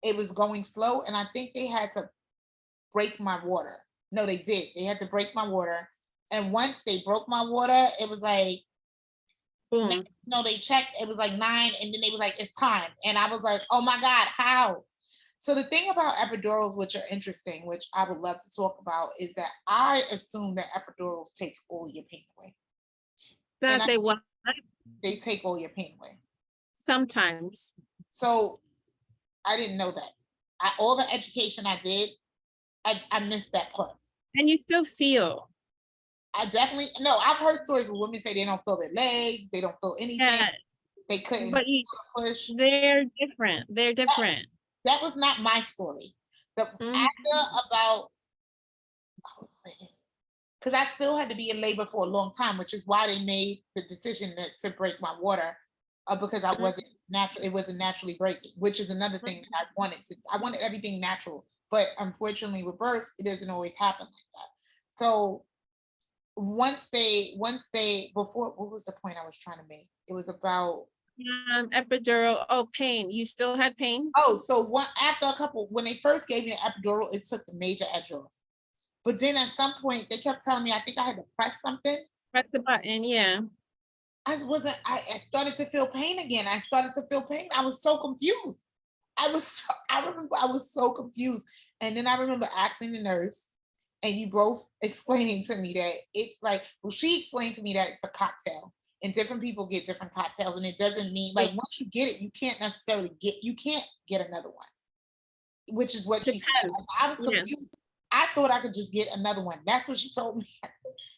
It was going slow, and I think they had to break my water. No, they did. They had to break my water. And once they broke my water, it was like, Boom. no, they checked. It was like 9, and then they was like, it's time. And I was like, oh my God, how? So the thing about epidurals, which are interesting, which I would love to talk about, is that I assume that epidurals take all your pain away. And That they what? they take all your pain away. Sometimes. So I didn't know that. All the education I did, I missed that part. And you still feel. I definitely no. I've heard stories where women say they don't feel their legs, they don't feel anything, Yeah, they couldn't but push. they're different. They're different. That was not my story. Mhm. After about, I was saying, because I still had to be in labor for a long time, which is why they made the decision to break my water, because I wasn't natural. It wasn't naturally breaking, which is another thing that I wanted to. I wanted everything natural, but unfortunately, with birth, it doesn't always happen like that. So before, what was the point I was trying to make? It was about, Epidural. Oh, pain. You still had pain? oh, so after a couple, when they first gave me an epidural, it took the major edge off. But then at some point they kept telling me I think I had to press something. Press the button, yeah. I started to feel pain again. I started to feel pain. I was so confused. I remember I was so confused. And then I remember asking the nurse, and you both explaining to me that it's like, well, she explained to me that it's a cocktail, and different people get different cocktails, and it doesn't mean like once you get it, you can't get another one, which is what she said. I was Yeah. confused. I thought I could just get another one. That's what she told me.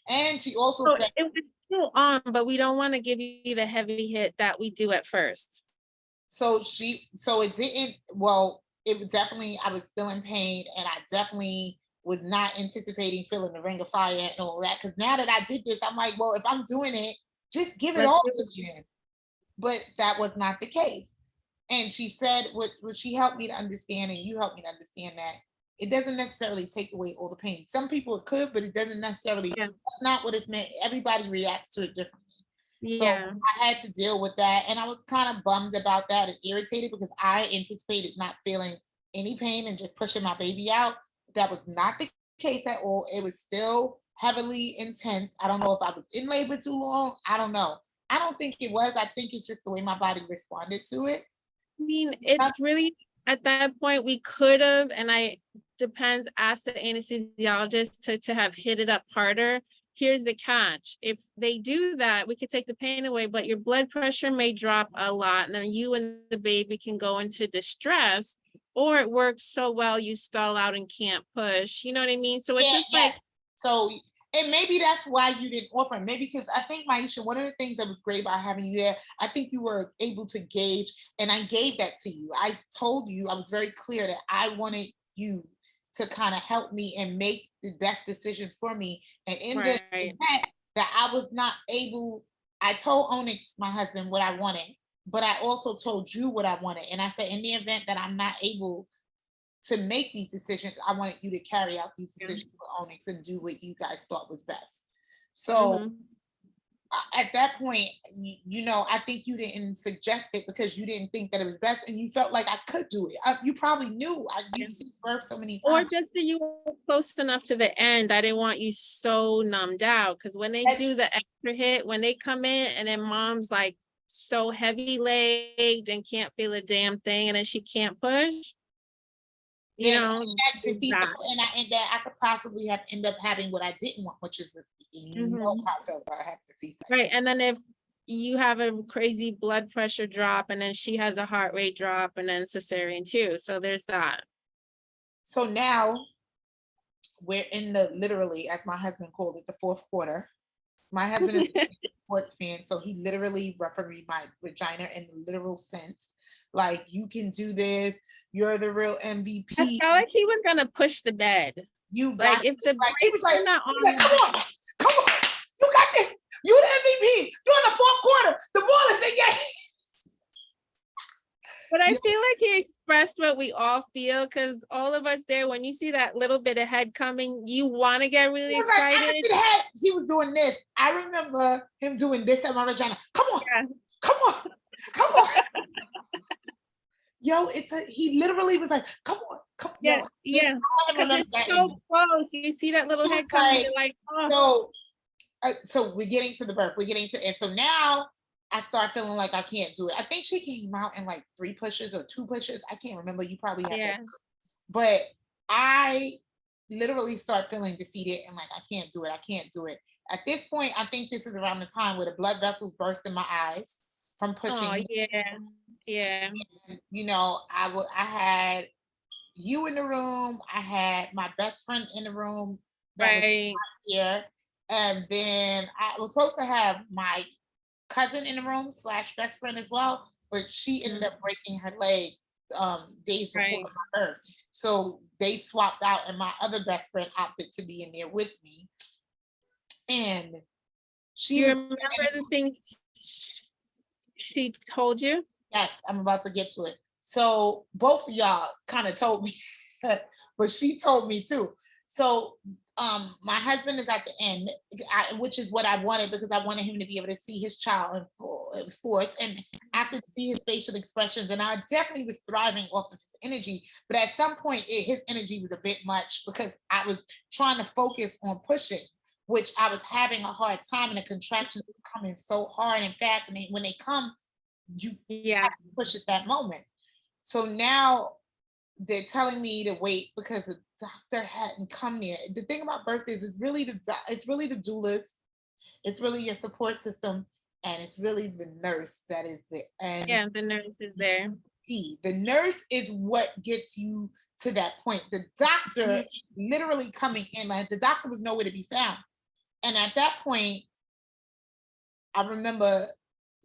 And she also So said, it was still on, but we don't want to give you the heavy hit that we do at first. so it didn't, well, it was definitely, I was still in pain, and I definitely was not anticipating feeling the ring of fire and all that. Because now that I did this, I'm like, well, if I'm doing it, just give it Let's all do to me then. But that was not the case. And she said, what she helped me to understand, and you helped me to understand, that it doesn't necessarily take away all the pain. Some people it could, but it doesn't necessarily, Yeah. that's not what it's meant. Everybody reacts to it differently. So Yeah. I had to deal with that. And I was kind of bummed about that and irritated, because I anticipated not feeling any pain and just pushing my baby out. That was not the case at all. It was still heavily intense. I don't know if I was in labor too long. I don't know. I don't think it was. I think it's just the way my body responded to it. I mean, it's really at that point we could have, and I depends, ask the anesthesiologist to have hit it up harder. Here's the catch. If they do that, we could take the pain away, but your blood pressure may drop a lot, and then you and the baby can go into distress, or it works so well you stall out and can't push. You know what I mean? So it's just like, so, and maybe that's why you didn't offer. Maybe because I think, Maisha, one of the things that was great about having you there, I think you were able to gauge, and I gave that to you. I told you, I was very clear that I wanted you to kind of help me and make the best decisions for me. And in the event that I was not able, I told Onyx, my husband, what I wanted, but I also told you what I wanted. And I said, in the event that I'm not able to make these decisions, I wanted you to carry out these decisions with Onyx and do what you guys thought was best. So at that point, I think you didn't suggest it because you didn't think that it was best, and you felt like I could do it. You probably knew. You've seen birth so many times. Or just that you were close enough to the end. I didn't want you so numbed out, because when they do the extra hit, when they come in and then mom's like so heavy legged and can't feel a damn thing, and then she can't push. You know, and that I could possibly have end up having what I didn't want, which is how I felt about having to see that. Right. And then if you have a crazy blood pressure drop, and then she has a heart rate drop, and then cesarean too. So there's that. So now we're in the, literally, as my husband called it, the fourth quarter. My husband is a sports fan, so he literally refereed my vagina in the literal sense. Like, you can do this. You're the real I MVP. felt like he was gonna push the bed. You Like got if the right. He was brakes like, are not come on, on, come on. You got this. You the MVP. You're in the fourth quarter. The ball is in your hand. but I feel like he expressed what we all feel, because all of us there, when you see that little bit of head coming, you want to get really excited. Like, I see the head. He was doing this. I remember him doing this at my vagina. Come on, come on, come on. Yo, he literally was like, come on, come on. Yeah, yo, yeah. Because it's so close. You see that little head coming, you're like, oh. So we're getting to the birth. We're getting to it. So now I start feeling like I can't do it. I think she came out in like 3 pushes or 2 pushes. I can't remember. You probably have that. But I literally start feeling defeated and like I can't do it. I can't do it. At this point, I think this is around the time where the blood vessels burst in my eyes from pushing. Oh, yeah. And, you know, I had you in the room. I had my best friend in the room that was here. And then I was supposed to have my cousin in the room / best friend as well, but she ended up breaking her leg days before my birth. So they swapped out and my other best friend opted to be in there with me. And she remember the things she told you? Yes, I'm about to get to it. So both of y'all kind of told me, but she told me too. So my husband is at the end, which is what I wanted because I wanted him to be able to see his child in forth and after to see his facial expressions. And I definitely was thriving off of his energy. But at some point, his energy was a bit much because I was trying to focus on pushing, which I was having a hard time, and the contractions was coming so hard and fast. And when they come, you have to push at that moment. So now they're telling me to wait because the doctor hadn't come there. The thing about birthdays is really the doulas, it's really your support system, and it's really the nurse that is there. And the nurse is there. The nurse is what gets you to that point. The doctor literally coming in, like the doctor was nowhere to be found. And at that point, I remember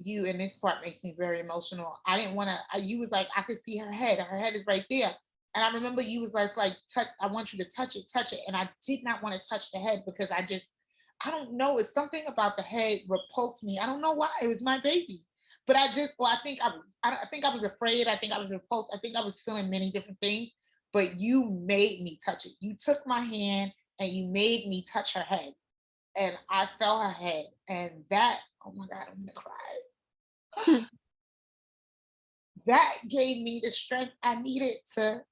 you, and this part makes me very emotional. I didn't want to, you was like, I could see her head. Her head is right there. And I remember you was like, touch, I want you to touch it. And I did not want to touch the head because I don't know. It's something about the head repulsed me. I don't know why. It was my baby. But I think I was afraid. I think I was repulsed. I think I was feeling many different things. But you made me touch it. You took my hand and you made me touch her head. And I felt her head. And that, oh my God, I'm going to cry. That gave me the strength I needed to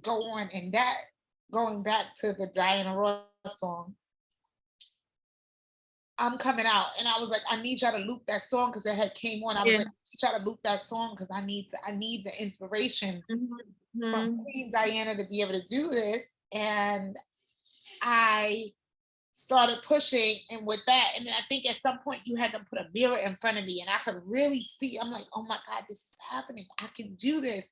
go on. And that, going back to the Diana Ross song, I'm coming out, and I was like, I need y'all to loop that song because it had came on. I was like, I need y'all to loop that song because I need the inspiration from Queen Diana to be able to do this. And I started pushing, and with that, and then I think at some point you had to put a mirror in front of me, and I could really see. I'm like, oh my God, this is happening. I can do this.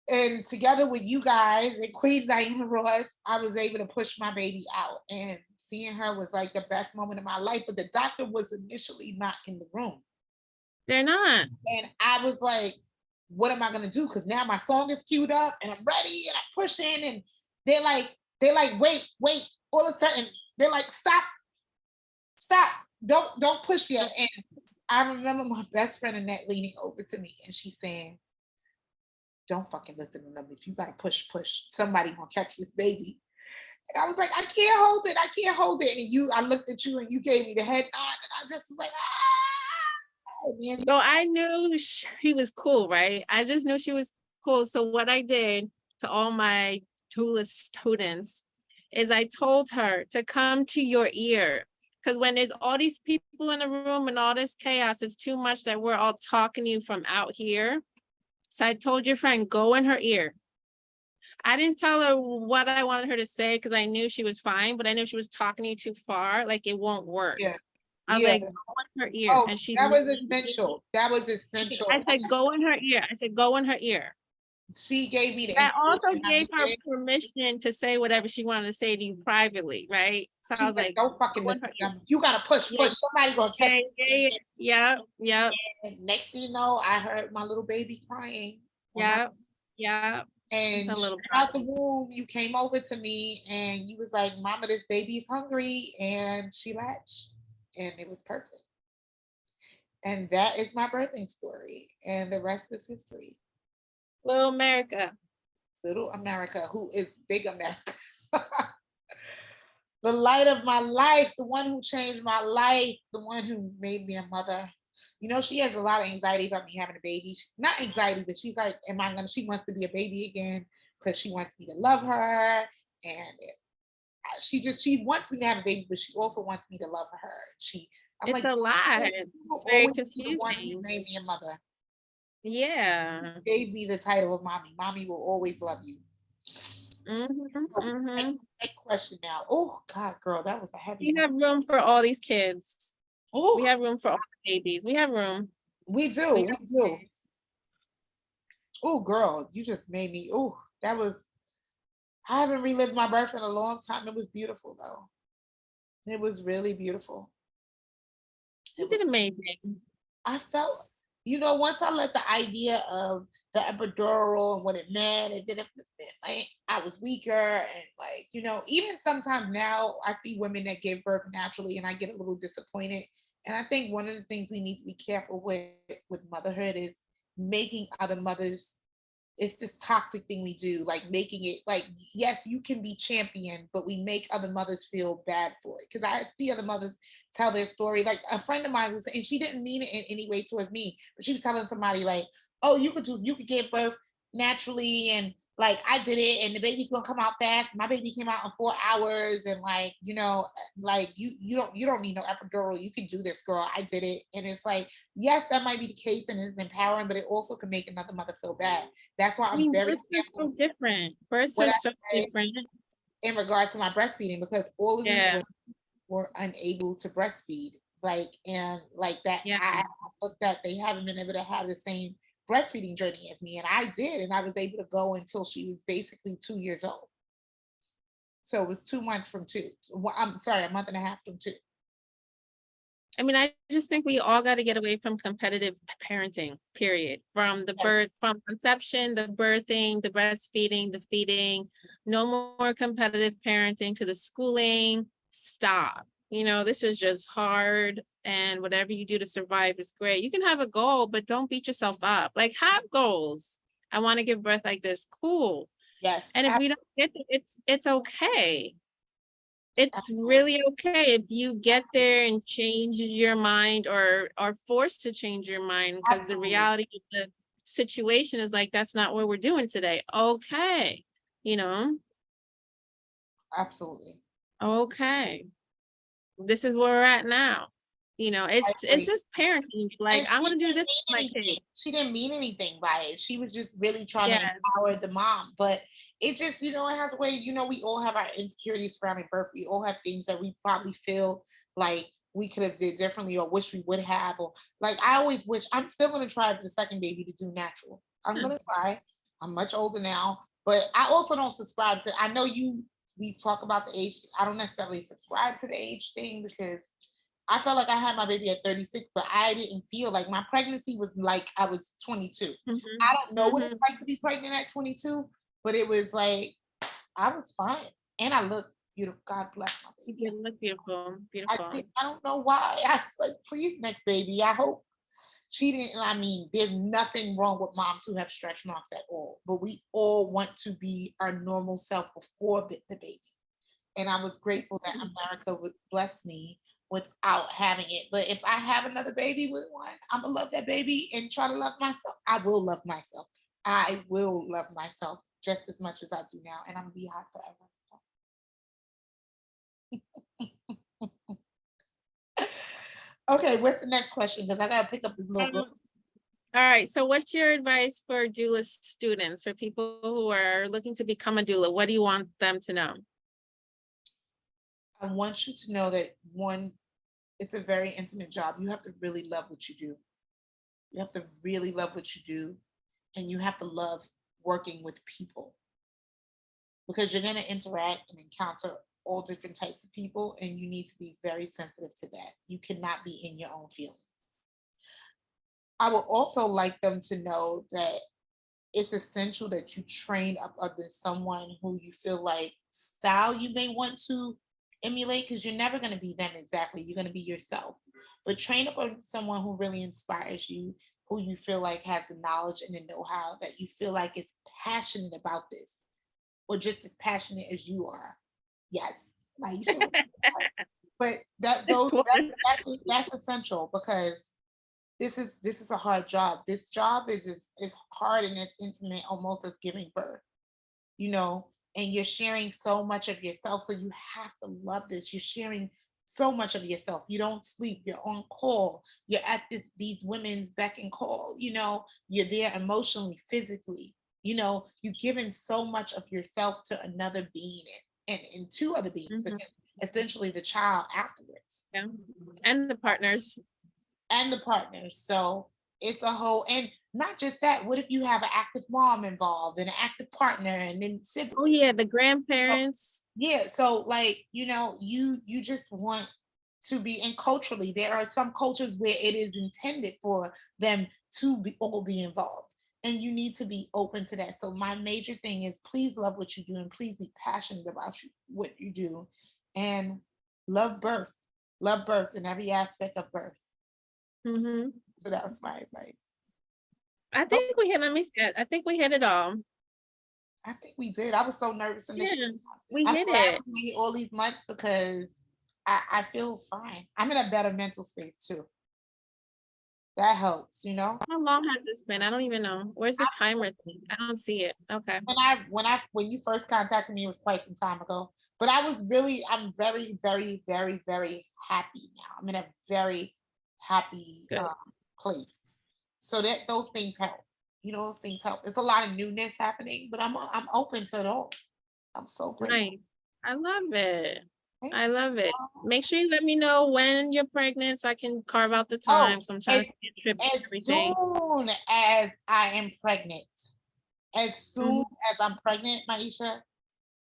And together with you guys and Queen Diana Ross, I was able to push my baby out, and seeing her was like the best moment of my life. But the doctor was initially not in the room. They're not. And I was like, what am I gonna do? Because now my song is queued up and I'm ready and I'm pushing, and they're like, wait. All of a sudden, they're like, stop, don't push yet. And I remember my best friend Annette leaning over to me and she's saying, don't fucking listen to them. If you gotta push, somebody gonna catch this baby. And I was like, I can't hold it. And I looked at you and you gave me the head nod, and I just was like, ah. So I knew she was cool, right? I just knew she was cool. So what I did to all my doula students is I told her to come to your ear. Because when there's all these people in the room and all this chaos, it's too much that we're all talking to you from out here. So I told your friend, go in her ear. I didn't tell her what I wanted her to say because I knew she was fine, but I knew she was talking to you too far, like it won't work. Yeah. I was like, go in her ear. Oh, and she that was essential. I said, go in her ear. She gave me the I also gave her permission to say whatever she wanted to say to you privately, right? So I was like, don't fucking listen to them. You gotta push. Somebody gonna catch it. Yeah. And next thing you know, I heard my little baby crying. Yeah. Yeah. It's And a little straight out the womb, you came over to me and you was like, Mama, this baby's hungry. And she latched. And it was perfect. And that is my birthing story. And the rest is history. little America. Little America, who is big America. The light of my life, the one who changed my life, the one who made me a mother. You know, she has a lot of anxiety about me having a baby. Not anxiety, but she's like, am I gonna, she wants to be a baby again because she wants me to love her. And she wants me to have a baby, but she also wants me to love her. I'm It's like, a lot. you will It's very always be the one who confusing. made me a mother. Yeah. Gave me the title of mommy. Mommy will always love you. Mm-hmm. So, Mm-hmm. next question now. Oh God, girl, that was a heavy We one. have room for all these kids. We Oh, have room for all the babies. We have room. we do, We we do. Oh, girl, you just made me. Oh, that was. I haven't relived my birth in a long time. It was beautiful though. It was really beautiful. You It was. did amazing. I felt, once I let the idea of the epidural and what it meant, it didn't. Like, I was weaker and like, even sometimes now I see women that give birth naturally, and I get a little disappointed. And I think one of the things we need to be careful with motherhood is making other mothers, it's this toxic thing we do, like making it like, yes, you can be champion, but we make other mothers feel bad for it. Because I see other mothers tell their story. Like a friend of mine was, and she didn't mean it in any way towards me, but she was telling somebody like, oh, you could give birth naturally, and like I did it, and the baby's gonna come out fast. My baby came out in 4 hours, and like, like you don't need no epidural. You can do this, girl. I did it. And it's like, yes, that might be the case and it's empowering, but it also can make another mother feel bad. That's why I I'm mean, very births are so careful different. Births what are I so say different. in regard to my breastfeeding, because all of these Yeah. women were unable to breastfeed. Like, and like that, Yeah. I looked at, they haven't been able to have the same breastfeeding journey as me. And I did, and I was able to go until she was basically 2 years old. So it was 2 months from two. I'm sorry, a month and a half from two. I mean, I just think we all got to get away from competitive parenting, period. From the Yes. birth, from conception, the birthing, the breastfeeding, the feeding. No more competitive parenting to the schooling. Stop. This is just hard. And whatever you do to survive is great. You can have a goal, but don't beat yourself up. Like, have goals. I want to give birth like this. Cool. Yes. And if we don't get it, it's okay. It's Absolutely. really okay if you get there and change your mind or are forced to change your mind because the Absolutely. reality of the situation is like, that's not what we're doing today. Okay. You know, Absolutely. okay. This is where we're at now. I It's agree. just parenting. And Like, I she want to do didn't this with mean my anything. kid. She didn't mean anything by it. She was just really trying to Yeah. empower the mom. But it just, it has a way, we all have our insecurities surrounding birth. We all have things that we probably feel like we could have did differently or wish we would have. Or like I always wish, I'm still gonna try for the second baby to do natural. I'm gonna try. I'm much older now. But I also don't subscribe to, I know we talk about the age. I don't necessarily subscribe to the age thing because I felt like I had my baby at 36, but I didn't feel like my pregnancy was like I was 22. Mm-hmm. I don't know what it's Mm-hmm. like to be pregnant at 22, but it was like I was fine and I looked beautiful. God bless my baby. You look beautiful. Beautiful. I don't know why. I was like, please, next baby. I hope she didn't. I mean, there's nothing wrong with moms who have stretch marks at all, but we all want to be our normal self before the baby. And I was grateful that America would bless me without having it. But if I have another baby with one, I'm gonna love that baby and try to love myself. I will love myself. I will love myself just as much as I do now, and I'm gonna be hot forever. Okay, what's the next question? Because I gotta pick up this little girl. All right. So what's your advice for doula students, for people who are looking to become a doula? What do you want them to know? I want you to know that one, it's a very intimate job. You have to really love what you do. You have to really love what you do, and you have to love working with people because you're going to interact and encounter all different types of people, and you need to be very sensitive to that. You cannot be in your own feelings. I would also like them to know that it's essential that you train up under someone who you feel like style you may want to emulate, because you're never going to be them exactly. You're going to be yourself. But train up under someone who really inspires you, who you feel like has the knowledge and the know-how, that you feel like is passionate about this, or just as passionate as you are. Yes. But that's essential, because this is a hard job. This job is hard, and it's intimate, almost as giving birth, and you're sharing so much of yourself. So you have to love this. You're sharing so much of yourself. You don't sleep. You're on call. You're at these women's beck and call. You're there emotionally, physically. You're giving so much of yourself to another being, and two other beings, because essentially the child afterwards. Yeah. And the partners. So it's a whole, and not just that. What if you have an active mom involved and an active partner, and then siblings? Oh yeah, the grandparents. Yeah. So you just want to be, and culturally, there are some cultures where it is intended for them to all be involved. And you need to be open to that. So my major thing is, please love what you do, and please be passionate about what you do, and love birth in every aspect of birth. So that was my advice. I think we hit. Let me see. I think we hit it all. I think we did. I was so nervous initially. We hit it. We waited all these months, because I feel fine. I'm in a better mental space too. That helps, How long has this been? I don't even know. Where's the timer thing? I don't see it. Okay. When you first contacted me, it was quite some time ago. But I'm very, very, very, very happy now. I'm in a very happy place. So that those things help. Those things help. There's a lot of newness happening, but I'm open to it all. I'm so grateful. Nice. I love it. I love it. Make sure you let me know when you're pregnant, so I can carve out the time. So I'm trying to get trips and everything. As soon as I am pregnant, as soon as I'm pregnant, Maisha,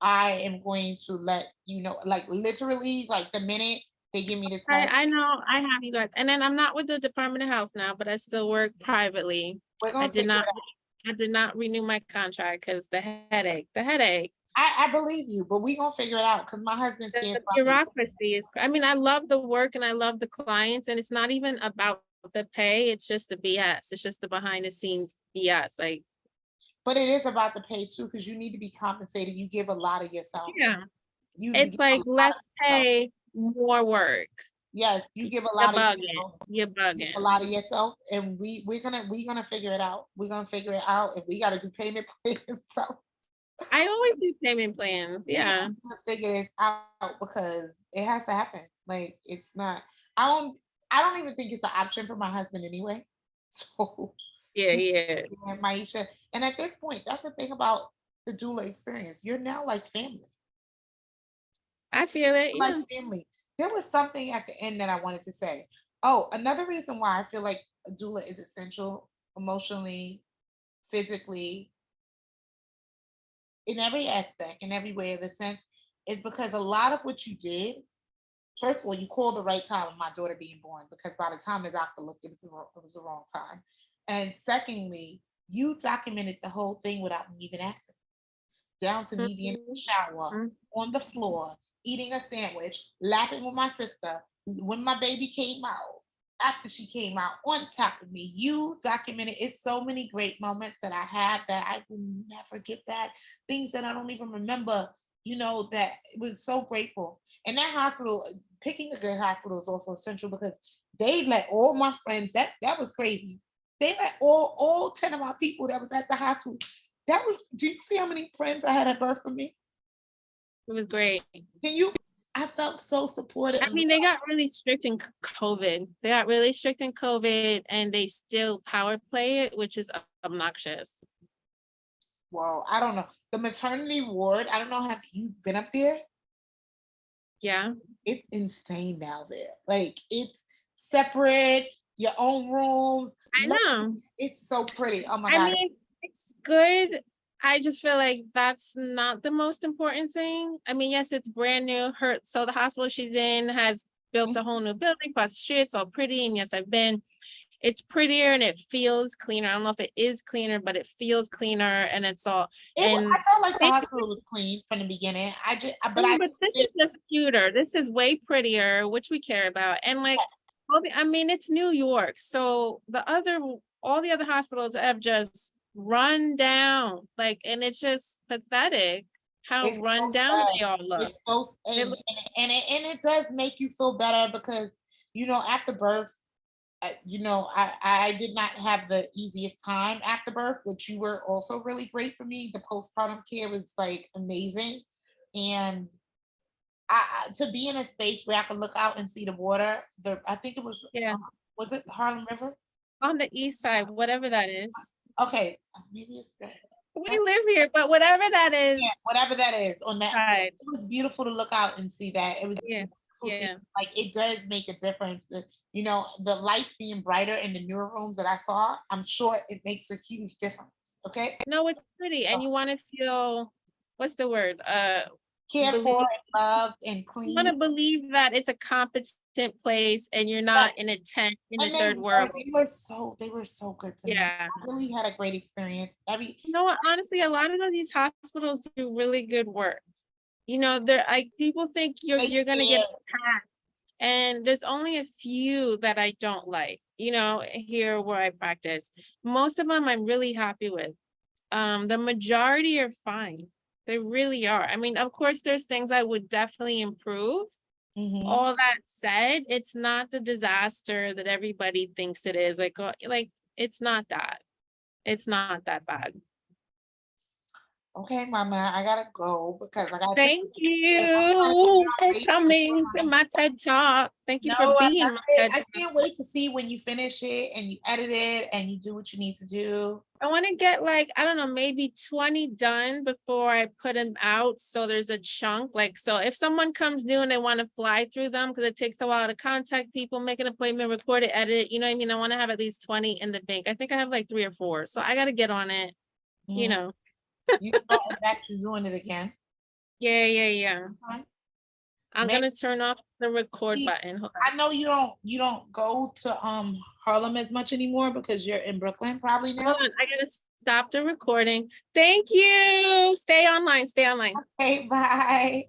I am going to let you know, like literally, like the minute they give me the test. I know I have you guys, and then I'm not with the Department of Health now, but I still work privately. I did not renew my contract because the headache. I believe you, but we're gonna figure it out, because my husband stands by bureaucracy is, I mean, I love the work and I love the clients, and it's not even about the pay, it's just the BS. It's just the behind the scenes BS. But it is about the pay too, because you need to be compensated. You give a lot of yourself. Yeah. It's like less pay, more work. Yes, you give a lot of yourself. You're bugging. A lot of yourself, and we're gonna figure it out. We're gonna figure it out. If we gotta do payment plans, so I always do payment plans. Yeah. Figure this out, because it has to happen. Like, it's not. I don't even think it's an option for my husband anyway. So yeah. Maisha, and at this point, that's the thing about the doula experience. You're now like family. I feel it. Like family. There was something at the end that I wanted to say. Oh, another reason why I feel like a doula is essential, emotionally, physically, in every aspect, in every way of the sense, is because a lot of what you did, first of all, you called the right time of my daughter being born, because by the time the doctor looked, it was the wrong time. And secondly, you documented the whole thing without me even asking, down to me being in the shower, on the floor, eating a sandwich, laughing with my sister when my baby came out, after she came out, on top of me. You documented. It's so many great moments that I have that I will never get back. Things that I don't even remember, that it was so grateful. And that hospital, picking a good hospital is also essential, because they let all my friends, that was crazy. They let all 10 of my people that was at the hospital. Do you see how many friends I had at birth for me? It was great. I felt so supported. I mean, they got really strict in COVID. And they still power play it, which is obnoxious. Well, I don't know. The maternity ward, I don't know, have you been up there? Yeah. It's insane now there. Like, it's separate, your own rooms. I know. It's so pretty. Oh my God. I mean, it's good. I just feel like that's not the most important thing. I mean, yes, it's brand new. So the hospital she's in has built a whole new building across the street. It's all pretty. And yes, I've been. it's prettier and it feels cleaner. I don't know if it is cleaner, but it feels cleaner and it's all, and I felt like the hospital was clean from the beginning. but this is just cuter. This is way prettier, which we care about. And like, I mean, it's New York. So all the other hospitals have just run down, like, and it's just pathetic how It's run so down sad. they all look. It's so it does make you feel better because after birth, I did not have the easiest time after birth, but you were also really great for me. The postpartum care was like amazing, and to be in a space where I could look out and see the water. I think it was Yeah, was it the Harlem River? on the east side, whatever that is. Okay, maybe it's We live here, but whatever that is, yeah, whatever that is on that. side. It was beautiful to look out and see that. It was Yeah, beautiful yeah. seeing, like it does make a difference. The lights being brighter in the newer rooms that I saw, I'm sure it makes a huge difference. Okay. No, it's pretty, and you want to feel, what's the word? Cared for Believe, and loved and you want clean. to believe that it's a competent place and you're not in a tent in the third world. They were so good to me. Yeah. I really had a great experience. You know what, honestly, a lot of these hospitals do really good work. They're like, people think you're gonna get attacked. And there's only a few that I don't like, here where I practice. Most of them I'm really happy with. The majority are fine. They really are. I mean, of course, there's things I would definitely improve. All that said, it's not the disaster that everybody thinks it is. Like, it's not that. It's not that bad. Okay, Mama, I gotta go because I got. Thank you for coming to my TED Talk. Thank you for being my TED Talk. I can't wait to see when you finish it and you edit it and you do what you need to do. I want to get like, I don't know, maybe 20 done before I put them out. So there's a chunk. So if someone comes new and they want to fly through them, because it takes a while to contact people, make an appointment, record it, edit it, you know what I mean? I want to have at least 20 in the bank. I think I have like 3 or 4. So I got to get on it, You going back to doing it again. Yeah. Okay. I'm gonna turn off the record button. Hold on. I know you don't go to Harlem as much anymore because you're in Brooklyn probably now. Hold on, I gotta stop the recording. Thank you. Stay online. Okay, bye.